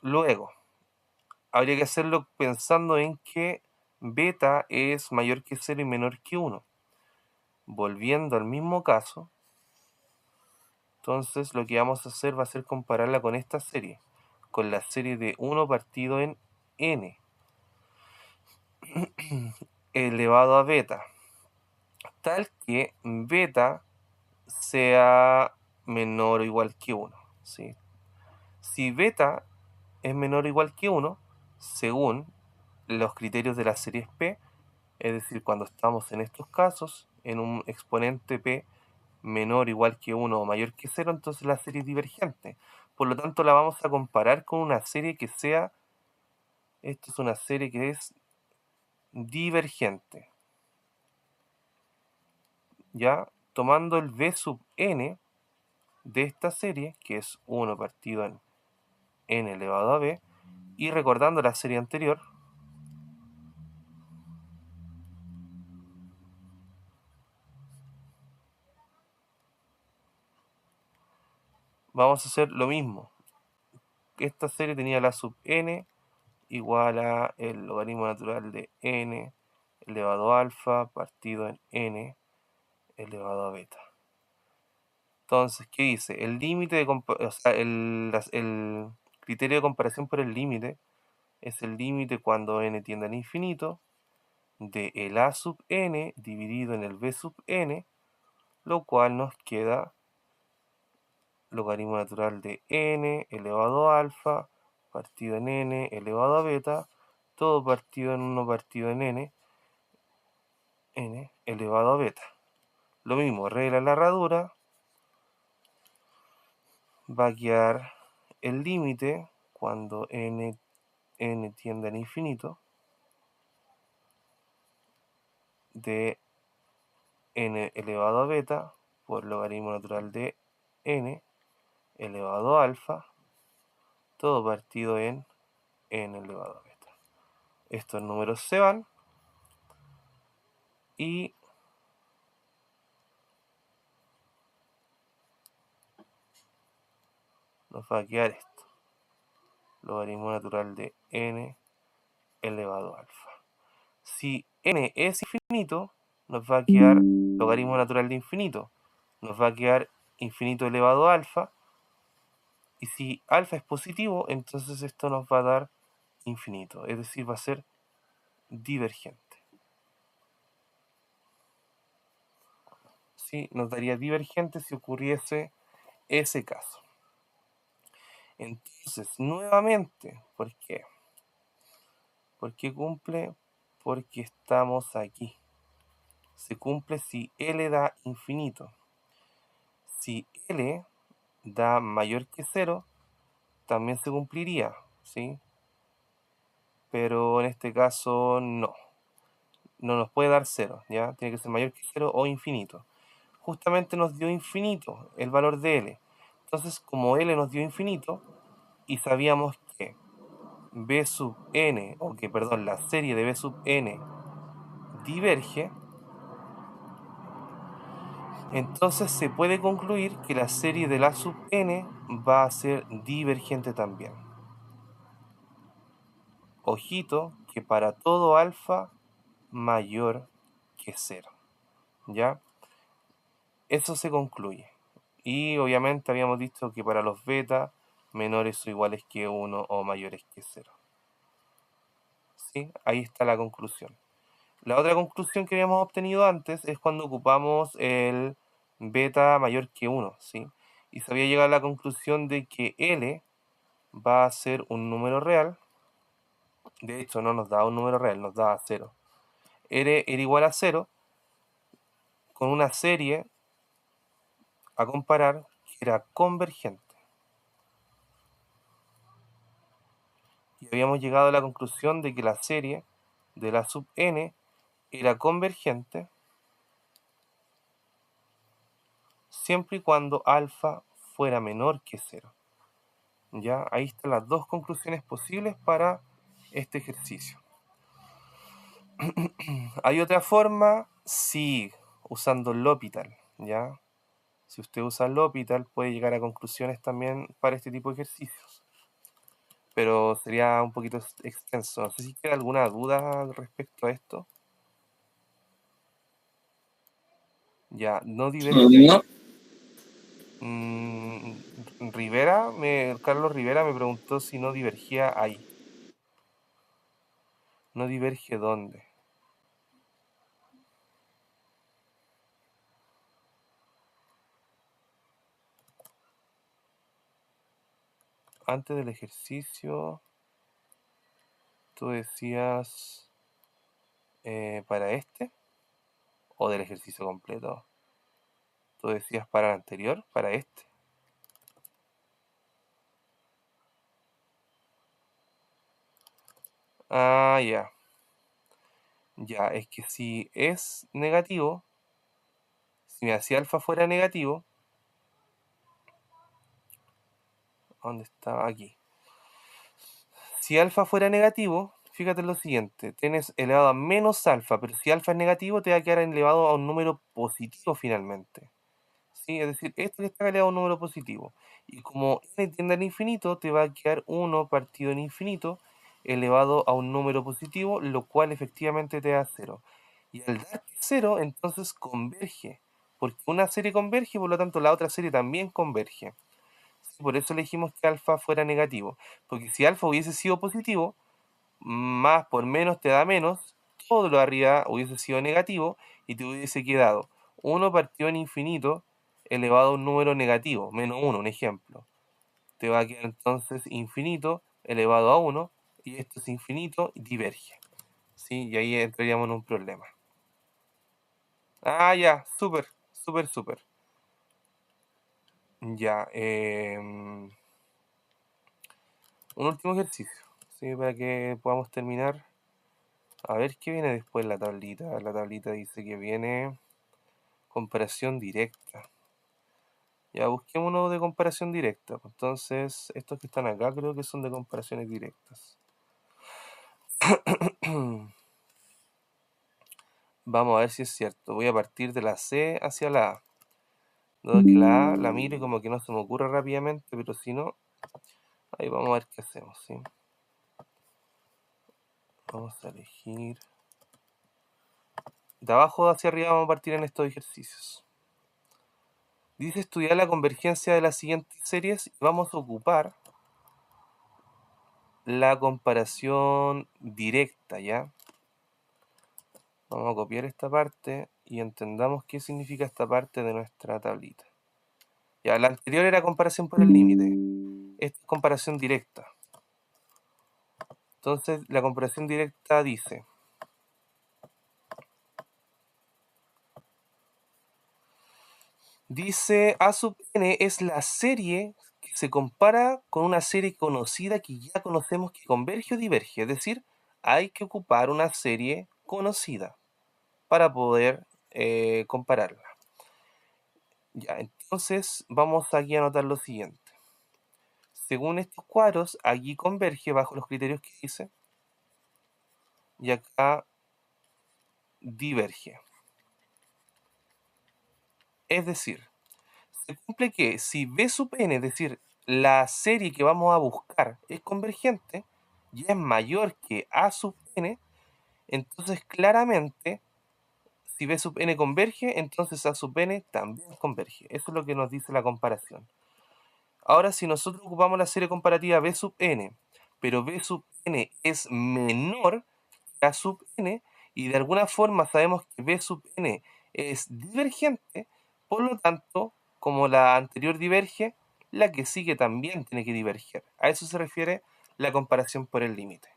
Luego, habría que hacerlo pensando en que beta es mayor que 0 y menor que 1. Volviendo al mismo caso, entonces lo que vamos a hacer va a ser compararla con esta serie, con la serie de 1 partido en n elevado a beta, tal que beta sea menor o igual que 1. ¿Sí? Si beta es menor o igual que 1, según los criterios de las series P, es decir, cuando estamos en estos casos, en un exponente P menor o igual que 1 o mayor que 0, entonces la serie es divergente. Por lo tanto, la vamos a comparar con una serie que sea, esto es una serie que es divergente. Ya, tomando el b sub n de esta serie, que es 1 partido en n elevado a b, y recordando la serie anterior, vamos a hacer lo mismo. Esta serie tenía la sub n igual a el logaritmo natural de n elevado a alfa partido en n elevado a beta. Entonces, ¿qué dice? El límite de o sea, el criterio de comparación por el límite es el límite cuando n tiende al infinito de el a sub n dividido en el b sub n, lo cual nos queda logaritmo natural de n elevado a alfa partido en n elevado a beta, todo partido en 1 partido en n elevado a beta. Lo mismo, regla la herradura, va a quedar el límite cuando n tiende al infinito de n elevado a beta por logaritmo natural de n elevado a alfa, todo partido en n elevado a beta. Estos números se van y nos va a quedar esto, logaritmo natural de n elevado a alfa. Si n es infinito, nos va a quedar logaritmo natural de infinito, nos va a quedar infinito elevado a alfa, y si alfa es positivo, entonces esto nos va a dar infinito, es decir, va a ser divergente. ¿Sí? Nos daría divergente si ocurriese ese caso. Entonces, nuevamente, ¿por qué? ¿Por qué cumple? Porque estamos aquí. Se cumple si L da infinito. Si L da mayor que 0, también se cumpliría, ¿sí? Pero en este caso no. No nos puede dar 0, ¿ya? Tiene que ser mayor que 0 o infinito. Justamente nos dio infinito el valor de L. Entonces, como L nos dio infinito, y sabíamos que b sub n, o que, perdón, la serie de b sub n diverge, entonces se puede concluir que la serie de la sub n va a ser divergente también. Ojito que para todo alfa mayor que 0. ¿ya? Eso se concluye. Y obviamente habíamos dicho que para los beta, menores o iguales que 1 o mayores que 0. ¿Sí? Ahí está la conclusión. La otra conclusión que habíamos obtenido antes es cuando ocupamos el beta mayor que 1, ¿sí? Y se había llegado a la conclusión de que L va a ser un número real. De hecho, no nos da un número real, nos da 0. R era igual a 0 con una serie a comparar que era convergente. Y habíamos llegado a la conclusión de que la serie de la sub n era convergente siempre y cuando alfa fuera menor que 0. Ya, ahí están las dos conclusiones posibles para este ejercicio. Hay otra forma, sí, usando L'Hopital, ¿ya? Si usted usa L'Hopital puede llegar a conclusiones también para este tipo de ejercicios. Pero sería un poquito extenso. No sé si queda alguna duda respecto a esto. Ya, no diverge. No. Carlos Rivera me preguntó si no divergía ahí. ¿No diverge dónde? Antes del ejercicio, tú decías para este o del ejercicio completo. Tú decías para el anterior, para este. Ah, ya. Ya, es que si es negativo, si alfa fuera negativo, ¿dónde está? Aquí. Si alfa fuera negativo, fíjate lo siguiente, tienes elevado a menos alfa, pero si alfa es negativo, te va a quedar elevado a un número positivo finalmente. ¿Sí? Es decir, esto que está elevado a un número positivo. Y como n tiende al infinito, te va a quedar 1 partido en infinito elevado a un número positivo, lo cual efectivamente te da 0. Y al dar 0, entonces converge. Porque una serie converge, por lo tanto la otra serie también converge. ¿Sí? Por eso elegimos que alfa fuera negativo. Porque si alfa hubiese sido positivo, más por menos te da menos, todo lo de arriba hubiese sido negativo y te hubiese quedado 1 partido en infinito elevado a un número negativo, menos 1, un ejemplo. Te va a quedar entonces infinito elevado a 1 y esto es infinito y diverge. ¿Sí? Y ahí entraríamos en un problema. Ah, ya, súper, súper, súper. Ya, un último ejercicio, ¿sí? Para que podamos terminar. A ver qué viene después en la tablita. La tablita dice que viene comparación directa. Ya, busquemos uno de comparación directa. Entonces, estos que están acá creo que son de comparaciones directas. Vamos a ver si es cierto. Voy a partir de la C hacia la A. Dado que la A la miro y como que no se me ocurre rápidamente, pero si no, ahí vamos a ver qué hacemos, ¿sí? Vamos a elegir. De abajo hacia arriba vamos a partir en estos ejercicios. Dice estudiar la convergencia de las siguientes series y vamos a ocupar la comparación directa, ¿ya? Vamos a copiar esta parte y entendamos qué significa esta parte de nuestra tablita. Ya, la anterior era comparación por el límite. Esta es comparación directa. Entonces, la comparación directa dice: A sub n es la serie que se compara con una serie conocida que ya conocemos que converge o diverge. Es decir, hay que ocupar una serie conocida para poder compararla. Ya, entonces vamos aquí a anotar lo siguiente. Según estos cuadros, aquí converge bajo los criterios que dice y acá diverge. Es decir, se cumple que si B sub n, es decir, la serie que vamos a buscar es convergente y es mayor que A sub n, entonces claramente Si B sub n converge, entonces A sub n también converge. Eso es lo que nos dice la comparación. Ahora, si nosotros ocupamos la serie comparativa B sub n, pero B sub n es menor que A sub n, y de alguna forma sabemos que B sub n es divergente, por lo tanto, como la anterior diverge, la que sigue también tiene que diverger. A eso se refiere la comparación por el límite.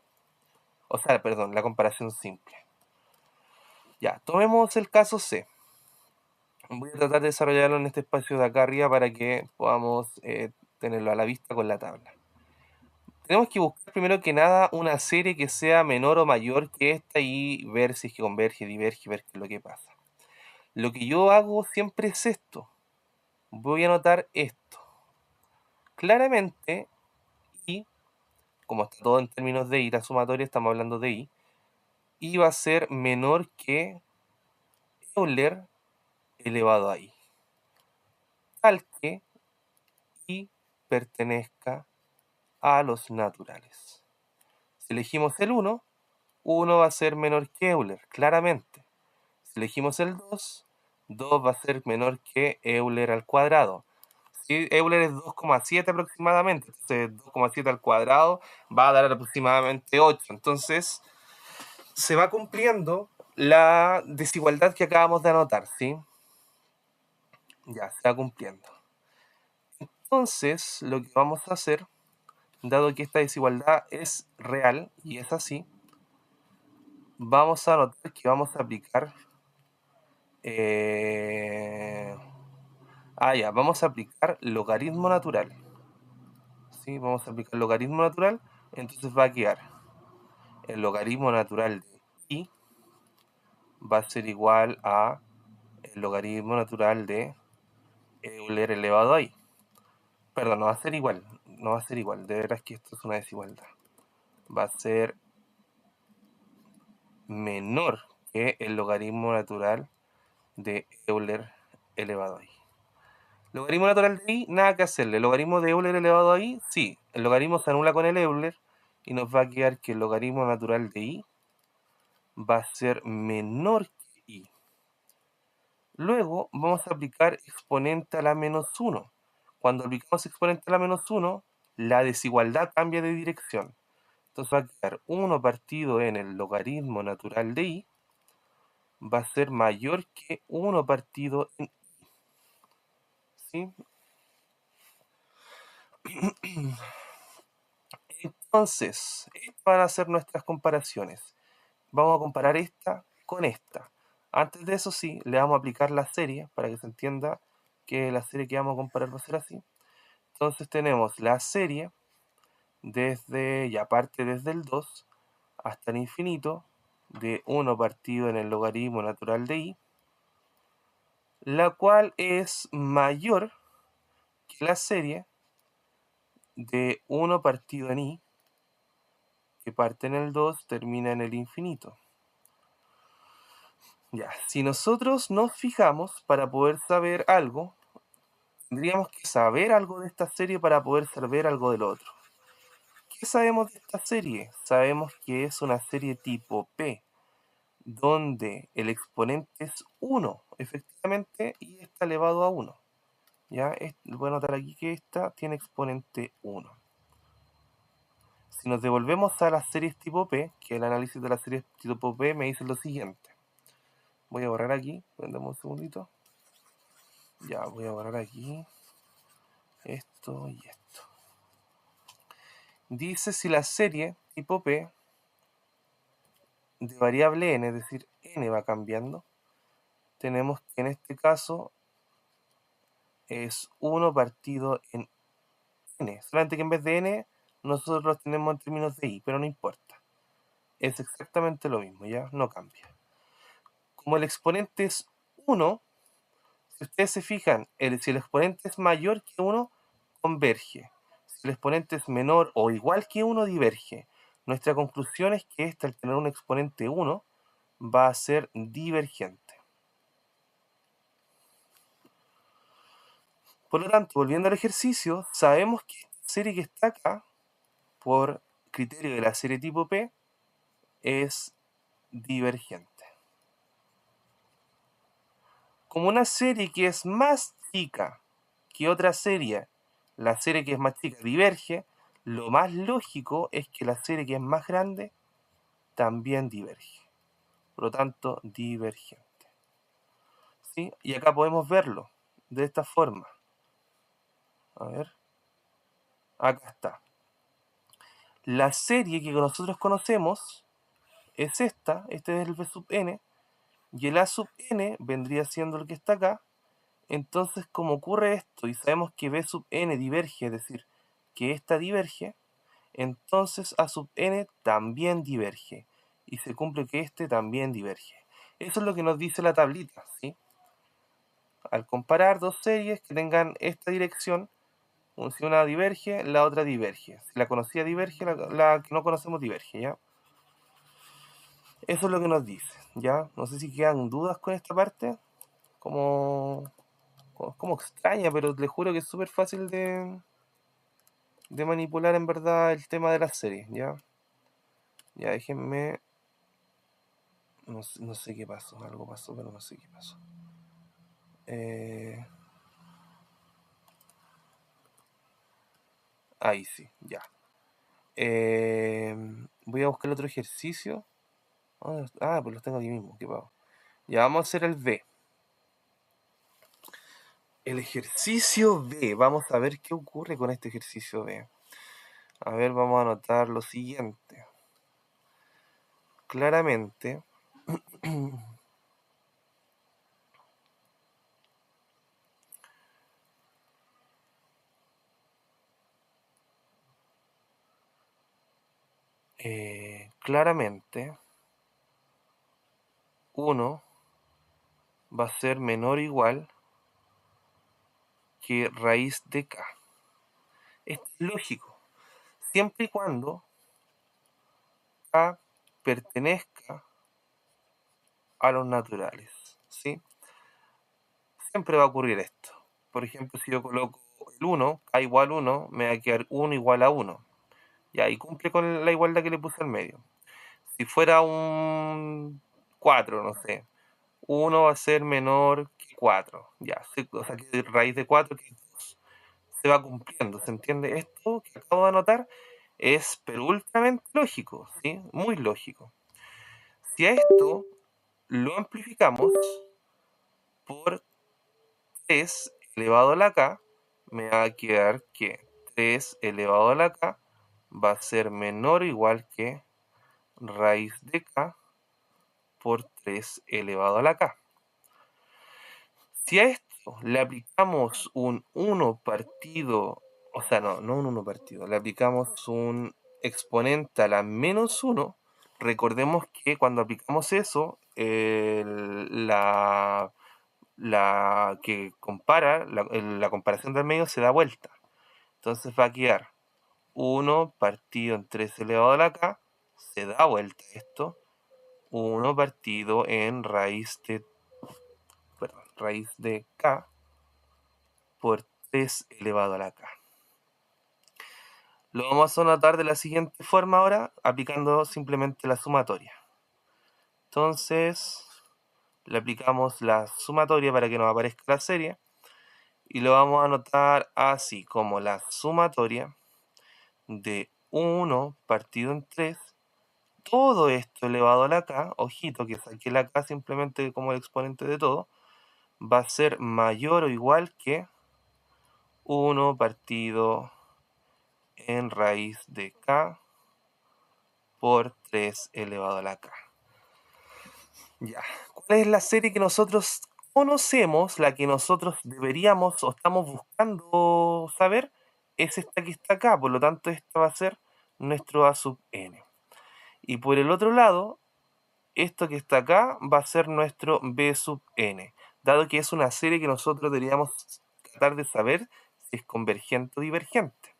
O sea, perdón, la comparación simple. Ya, tomemos el caso C. Voy a tratar de desarrollarlo en este espacio de acá arriba para que podamos tenerlo a la vista con la tabla. Tenemos que buscar primero que nada una serie que sea menor o mayor que esta y ver si es que converge, diverge, ver qué es lo que pasa. Lo que yo hago siempre es esto. Voy a anotar esto. Claramente, y como está todo en términos de I, la sumatoria, estamos hablando de I va a ser menor que Euler elevado a I. Tal que I pertenezca a los naturales. Si elegimos el 1, 1 va a ser menor que Euler, claramente. Si elegimos el 2, 2 va a ser menor que Euler al cuadrado. Si Euler es 2,7 aproximadamente, entonces 2,7 al cuadrado va a dar aproximadamente 8. Entonces se va cumpliendo la desigualdad que acabamos de anotar, ¿sí? Ya, se va cumpliendo. Entonces, lo que vamos a hacer, dado que esta desigualdad es real y es así, vamos a notar que vamos a aplicar vamos a aplicar logaritmo natural. ¿Sí? Vamos a aplicar logaritmo natural, entonces va a quedar el logaritmo natural de I va a ser igual a el logaritmo natural de Euler elevado a I. Perdón, no va a ser igual, no va a ser igual, de veras que esto es una desigualdad. Va a ser menor que el logaritmo natural de Euler elevado a I. Logaritmo natural de I, nada que hacerle. Logaritmo de Euler elevado a I, sí. El logaritmo se anula con el Euler y nos va a quedar que el logaritmo natural de I va a ser menor que I. Luego vamos a aplicar exponente a la menos 1. Cuando aplicamos exponente a la menos 1, la desigualdad cambia de dirección. Entonces va a quedar 1 partido en el logaritmo natural de I va a ser mayor que 1 partido en I. ¿Sí? Entonces, estas van a ser nuestras comparaciones. Vamos a comparar esta con esta. Antes de eso sí, le vamos a aplicar la serie para que se entienda que la serie que vamos a comparar va a ser así. Entonces tenemos la serie desde, ya parte desde el 2 hasta el infinito de 1 partido en el logaritmo natural de I, la cual es mayor que la serie de 1 partido en I, que parte en el 2, termina en el infinito. Ya, si nosotros nos fijamos para poder saber algo, tendríamos que saber algo de esta serie para poder saber algo del otro. ¿Qué sabemos de esta serie? Sabemos que es una serie tipo P, donde el exponente es 1, efectivamente, y está elevado a 1. ¿Ya? Voy a notar aquí que esta tiene exponente 1. Si nos devolvemos a las series tipo P, que el análisis de las series tipo P me dice lo siguiente. Voy a borrar aquí, dame un segundito. Ya, voy a borrar aquí esto y esto. Dice si la serie tipo P de variable n, es decir, n va cambiando, tenemos que en este caso es 1 partido en n. Solamente que en vez de n nosotros lo tenemos en términos de i, pero no importa. Es exactamente lo mismo, ¿ya? No cambia. Como el exponente es 1, si ustedes se fijan, si el exponente es mayor que 1, converge. Si el exponente es menor o igual que 1, diverge. Nuestra conclusión es que esta, al tener un exponente 1, va a ser divergente. Por lo tanto, volviendo al ejercicio, sabemos que esta serie que está acá, por criterio de la serie tipo P, es divergente. como una serie que es más chica que otra serie, la serie que es más chica diverge, lo más lógico es que la serie que es más grande también diverge. Por lo tanto, divergente. ¿Sí? Y acá podemos verlo de esta forma. A ver. Acá está. La serie que nosotros conocemos es esta. Este es el B sub n. Y el A sub n vendría siendo el que está acá. Entonces, como ocurre esto y sabemos que B sub n diverge, es decir, que esta diverge, entonces A sub n también diverge. Y se cumple que este también diverge. Eso es lo que nos dice la tablita, ¿sí? Al comparar dos series que tengan esta dirección, si una diverge, la otra diverge. Si la conocida diverge, la que no conocemos diverge, ¿ya? Eso es lo que nos dice, ¿ya? No sé si quedan dudas con esta parte. Como extraña, pero les juro que es súper fácil de manipular en verdad el tema de las series, ¿ya? Ya déjenme... No sé qué pasó, algo pasó, pero no sé qué pasó. Ahí sí, ya. Voy a buscar el otro ejercicio. Pues los tengo aquí mismo, qué pavo. Ya vamos a hacer el B. El ejercicio B. Vamos a ver qué ocurre con este ejercicio B. A ver, vamos a anotar lo siguiente. Claramente, claramente, 1 va a ser menor o igual que raíz de k. Esto es lógico, siempre y cuando k pertenezca a los naturales, ¿sí? Siempre va a ocurrir esto. Por ejemplo, si yo coloco el 1, k igual 1, me va a quedar 1 igual a 1. Ya, y cumple con la igualdad que le puse al medio. Si fuera un 4, no sé, 1 va a ser menor que 4. Ya, o sea, que raíz de 4 que 2. Se va cumpliendo, ¿se entiende? Esto que acabo de anotar es pero ultramente lógico, ¿sí? Muy lógico. Si a esto lo amplificamos por 3 elevado a la k, me va a quedar que 3 elevado a la k va a ser menor o igual que raíz de k por 3 elevado a la k. Si a esto le aplicamos un 1 partido, o sea, no un 1 partido, le aplicamos un exponente a la menos 1, recordemos que cuando aplicamos eso, la que compara, la comparación del medio se da vuelta. Entonces va a quedar 1 partido en 3 elevado a la k, se da vuelta esto, 1 partido en raíz de k por 3 elevado a la k. Lo vamos a anotar de la siguiente forma ahora, aplicando simplemente la sumatoria. Entonces, le aplicamos la sumatoria para que nos aparezca la serie y lo vamos a anotar así, como la sumatoria de 1 partido en 3, todo esto elevado a la k, ojito que saqué la k simplemente como el exponente de todo, va a ser mayor o igual que 1 partido en raíz de k por 3 elevado a la k. Ya, ¿cuál es la serie que nosotros conocemos, la que nosotros deberíamos o estamos buscando saber? Es esta que está acá, por lo tanto esta va a ser nuestro A sub n. Y por el otro lado, esto que está acá va a ser nuestro B sub n, dado que es una serie que nosotros deberíamos tratar de saber si es convergente o divergente.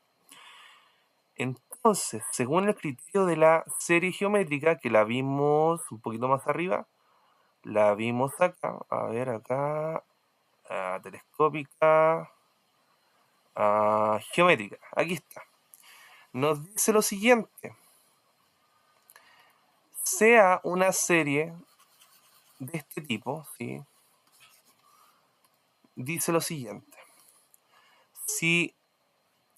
Entonces, según el criterio de la serie geométrica, que la vimos un poquito más arriba, la vimos acá, a ver acá, telescópica, geométrica, aquí está. Nos dice lo siguiente: sea una serie de este tipo, ¿sí? dice lo siguiente. Si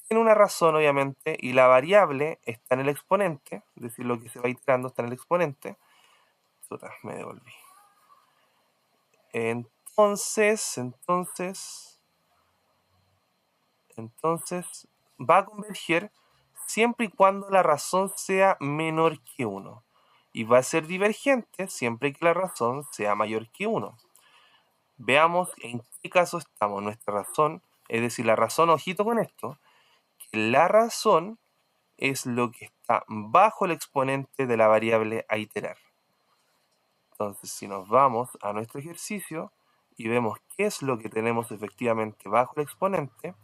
tiene una razón, obviamente, y la variable está en el exponente, es decir, lo que se va iterando está en el exponente, me devolví. Entonces va a converger siempre y cuando la razón sea menor que 1. Y va a ser divergente siempre que la razón sea mayor que 1. Veamos en qué caso estamos. Nuestra razón, es decir, la razón, ojito con esto, que la razón es lo que está bajo el exponente de la variable a iterar. Entonces, si nos vamos a nuestro ejercicio y vemos qué es lo que tenemos efectivamente bajo el exponente,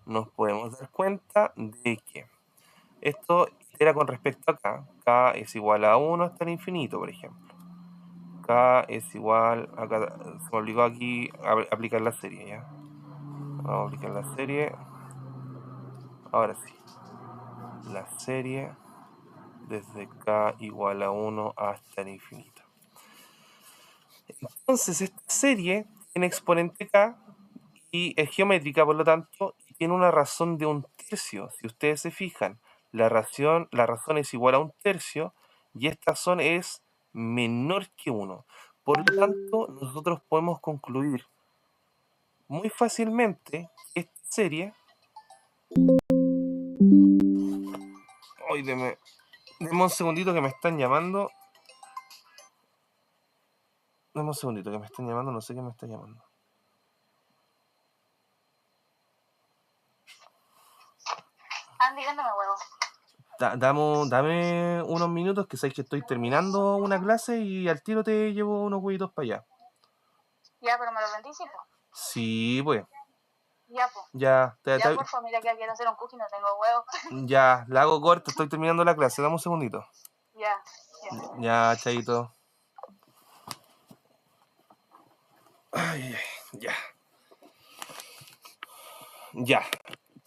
nos podemos dar cuenta de que esto era con respecto a k. K es igual a 1 hasta el infinito, por ejemplo. K es igual a... Se me obligó aquí a aplicar la serie, ¿ya? Vamos a aplicar la serie. Ahora sí. La serie desde k igual a 1 hasta el infinito. Entonces, esta serie tiene exponente k y es geométrica, por lo tanto, y tiene una razón de 1/3. Si ustedes se fijan, la razón es igual a 1/3 y esta razón es menor que 1. Por lo tanto, nosotros podemos concluir muy fácilmente que esta serie... Ay, deme un segundito que me están llamando. Dame un segundito que me están llamando, no sé qué me está llamando. Andy, véndeme huevo. Dame unos minutos que sabes que estoy terminando una clase y al tiro te llevo unos huevitos para allá. Ya, pero me lo vendí, sí, po. Sí, pues. Ya, po. Ya, Ya, por favor, mira que quiero hacer un cookie, no tengo huevo. Ya, la hago corta, estoy terminando la clase, dame un segundito. Ya. Ya, chaito. Ay, ya. Ya.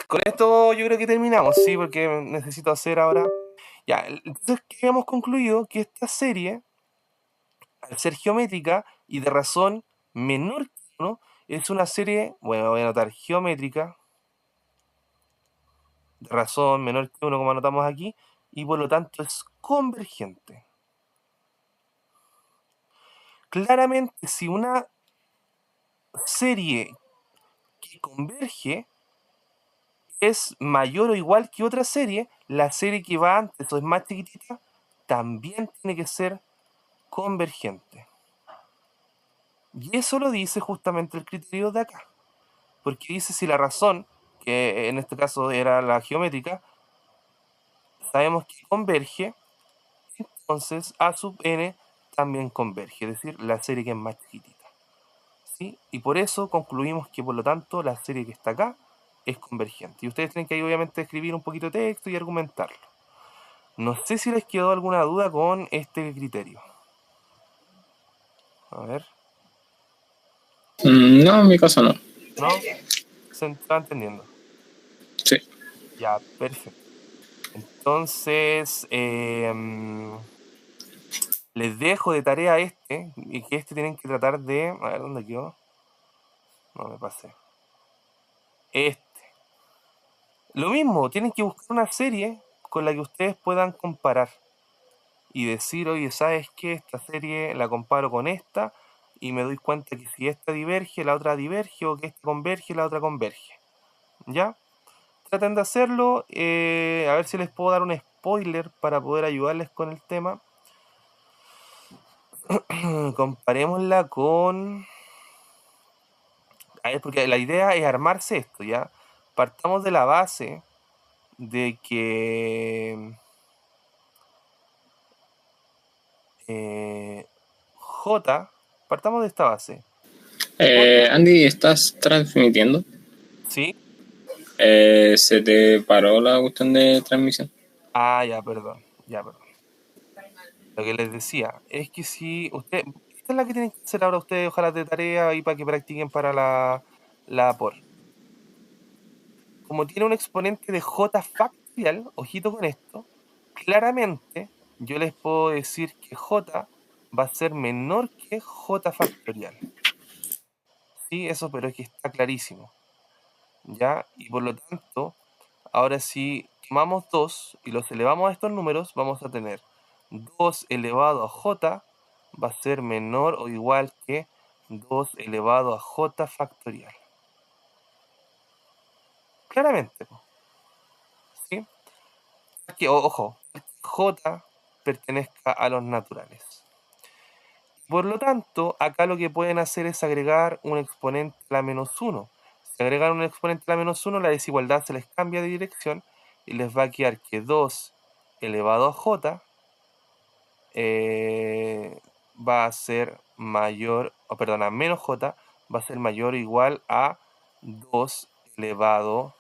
Con esto yo creo que terminamos, sí, porque necesito hacer ahora... Ya, entonces que hemos concluido que esta serie, al ser geométrica y de razón menor que 1, es una serie, bueno, voy a anotar geométrica, de razón menor que 1, como anotamos aquí, y por lo tanto es convergente. Claramente, si una serie que converge es mayor o igual que otra serie, la serie que va antes o es más chiquitita, también tiene que ser convergente. Y eso lo dice justamente el criterio de acá. Porque dice si la razón, que en este caso era la geométrica, sabemos que converge, entonces A sub n también converge, es decir, la serie que es más chiquitita. ¿Sí? Y por eso concluimos que por lo tanto la serie que está acá es convergente. Y ustedes tienen que ahí obviamente escribir un poquito de texto y argumentarlo. No sé si les quedó alguna duda con este criterio. A ver. No, en mi caso no. ¿No? ¿Se está entendiendo? Sí. Ya, perfecto. Entonces, les dejo de tarea y que tienen que tratar de... A ver, ¿dónde quedó? No, me pasé. Lo mismo, tienen que buscar una serie con la que ustedes puedan comparar y decir, oye, ¿sabes qué? Esta serie la comparo con esta y me doy cuenta que si esta diverge, la otra diverge, o que esta converge, la otra converge. ¿Ya? Traten de hacerlo, a ver si les puedo dar un spoiler para poder ayudarles con el tema. Comparémosla con... A ver, porque la idea es armarse esto, ¿ya? Partamos de la base de que J, partamos de esta base. Andy, ¿estás transmitiendo? ¿Sí? ¿Se te paró la cuestión de transmisión? Ah, ya, perdón. Lo que les decía es que si usted... Esta es la que tienen que hacer ahora ustedes, ojalá de tarea y para que practiquen para la POR. Como tiene un exponente de J factorial, ojito con esto, claramente yo les puedo decir que J va a ser menor que J factorial. Sí, eso, pero es que está clarísimo. ¿Ya? Y por lo tanto, ahora si tomamos 2 y los elevamos a estos números, vamos a tener 2 elevado a j va a ser menor o igual que 2 elevado a j factorial. Claramente, po, ¿sí? Que, ojo, j pertenezca a los naturales. Por lo tanto, acá lo que pueden hacer es agregar un exponente a la menos 1. Si agregan un exponente a la menos 1, la desigualdad se les cambia de dirección y les va a quedar que 2 elevado a j va a ser mayor, o perdona, menos j va a ser mayor o igual a 2 elevado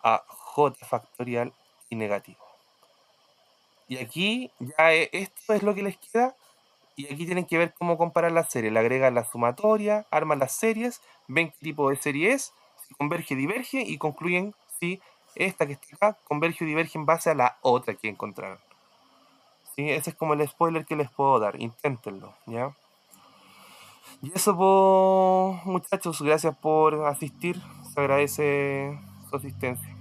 a j factorial y negativo. Y aquí ya esto es lo que les queda. Y aquí tienen que ver cómo comparar las series. Le agregan la sumatoria, arman las series, ven qué tipo de serie es, si converge, diverge y concluyen si esta que está acá converge o diverge en base a la otra que encontraron. ¿Sí? Ese es como el spoiler que les puedo dar. Inténtenlo, ¿ya? Y eso, muchachos, gracias por asistir. Se agradece su asistencia.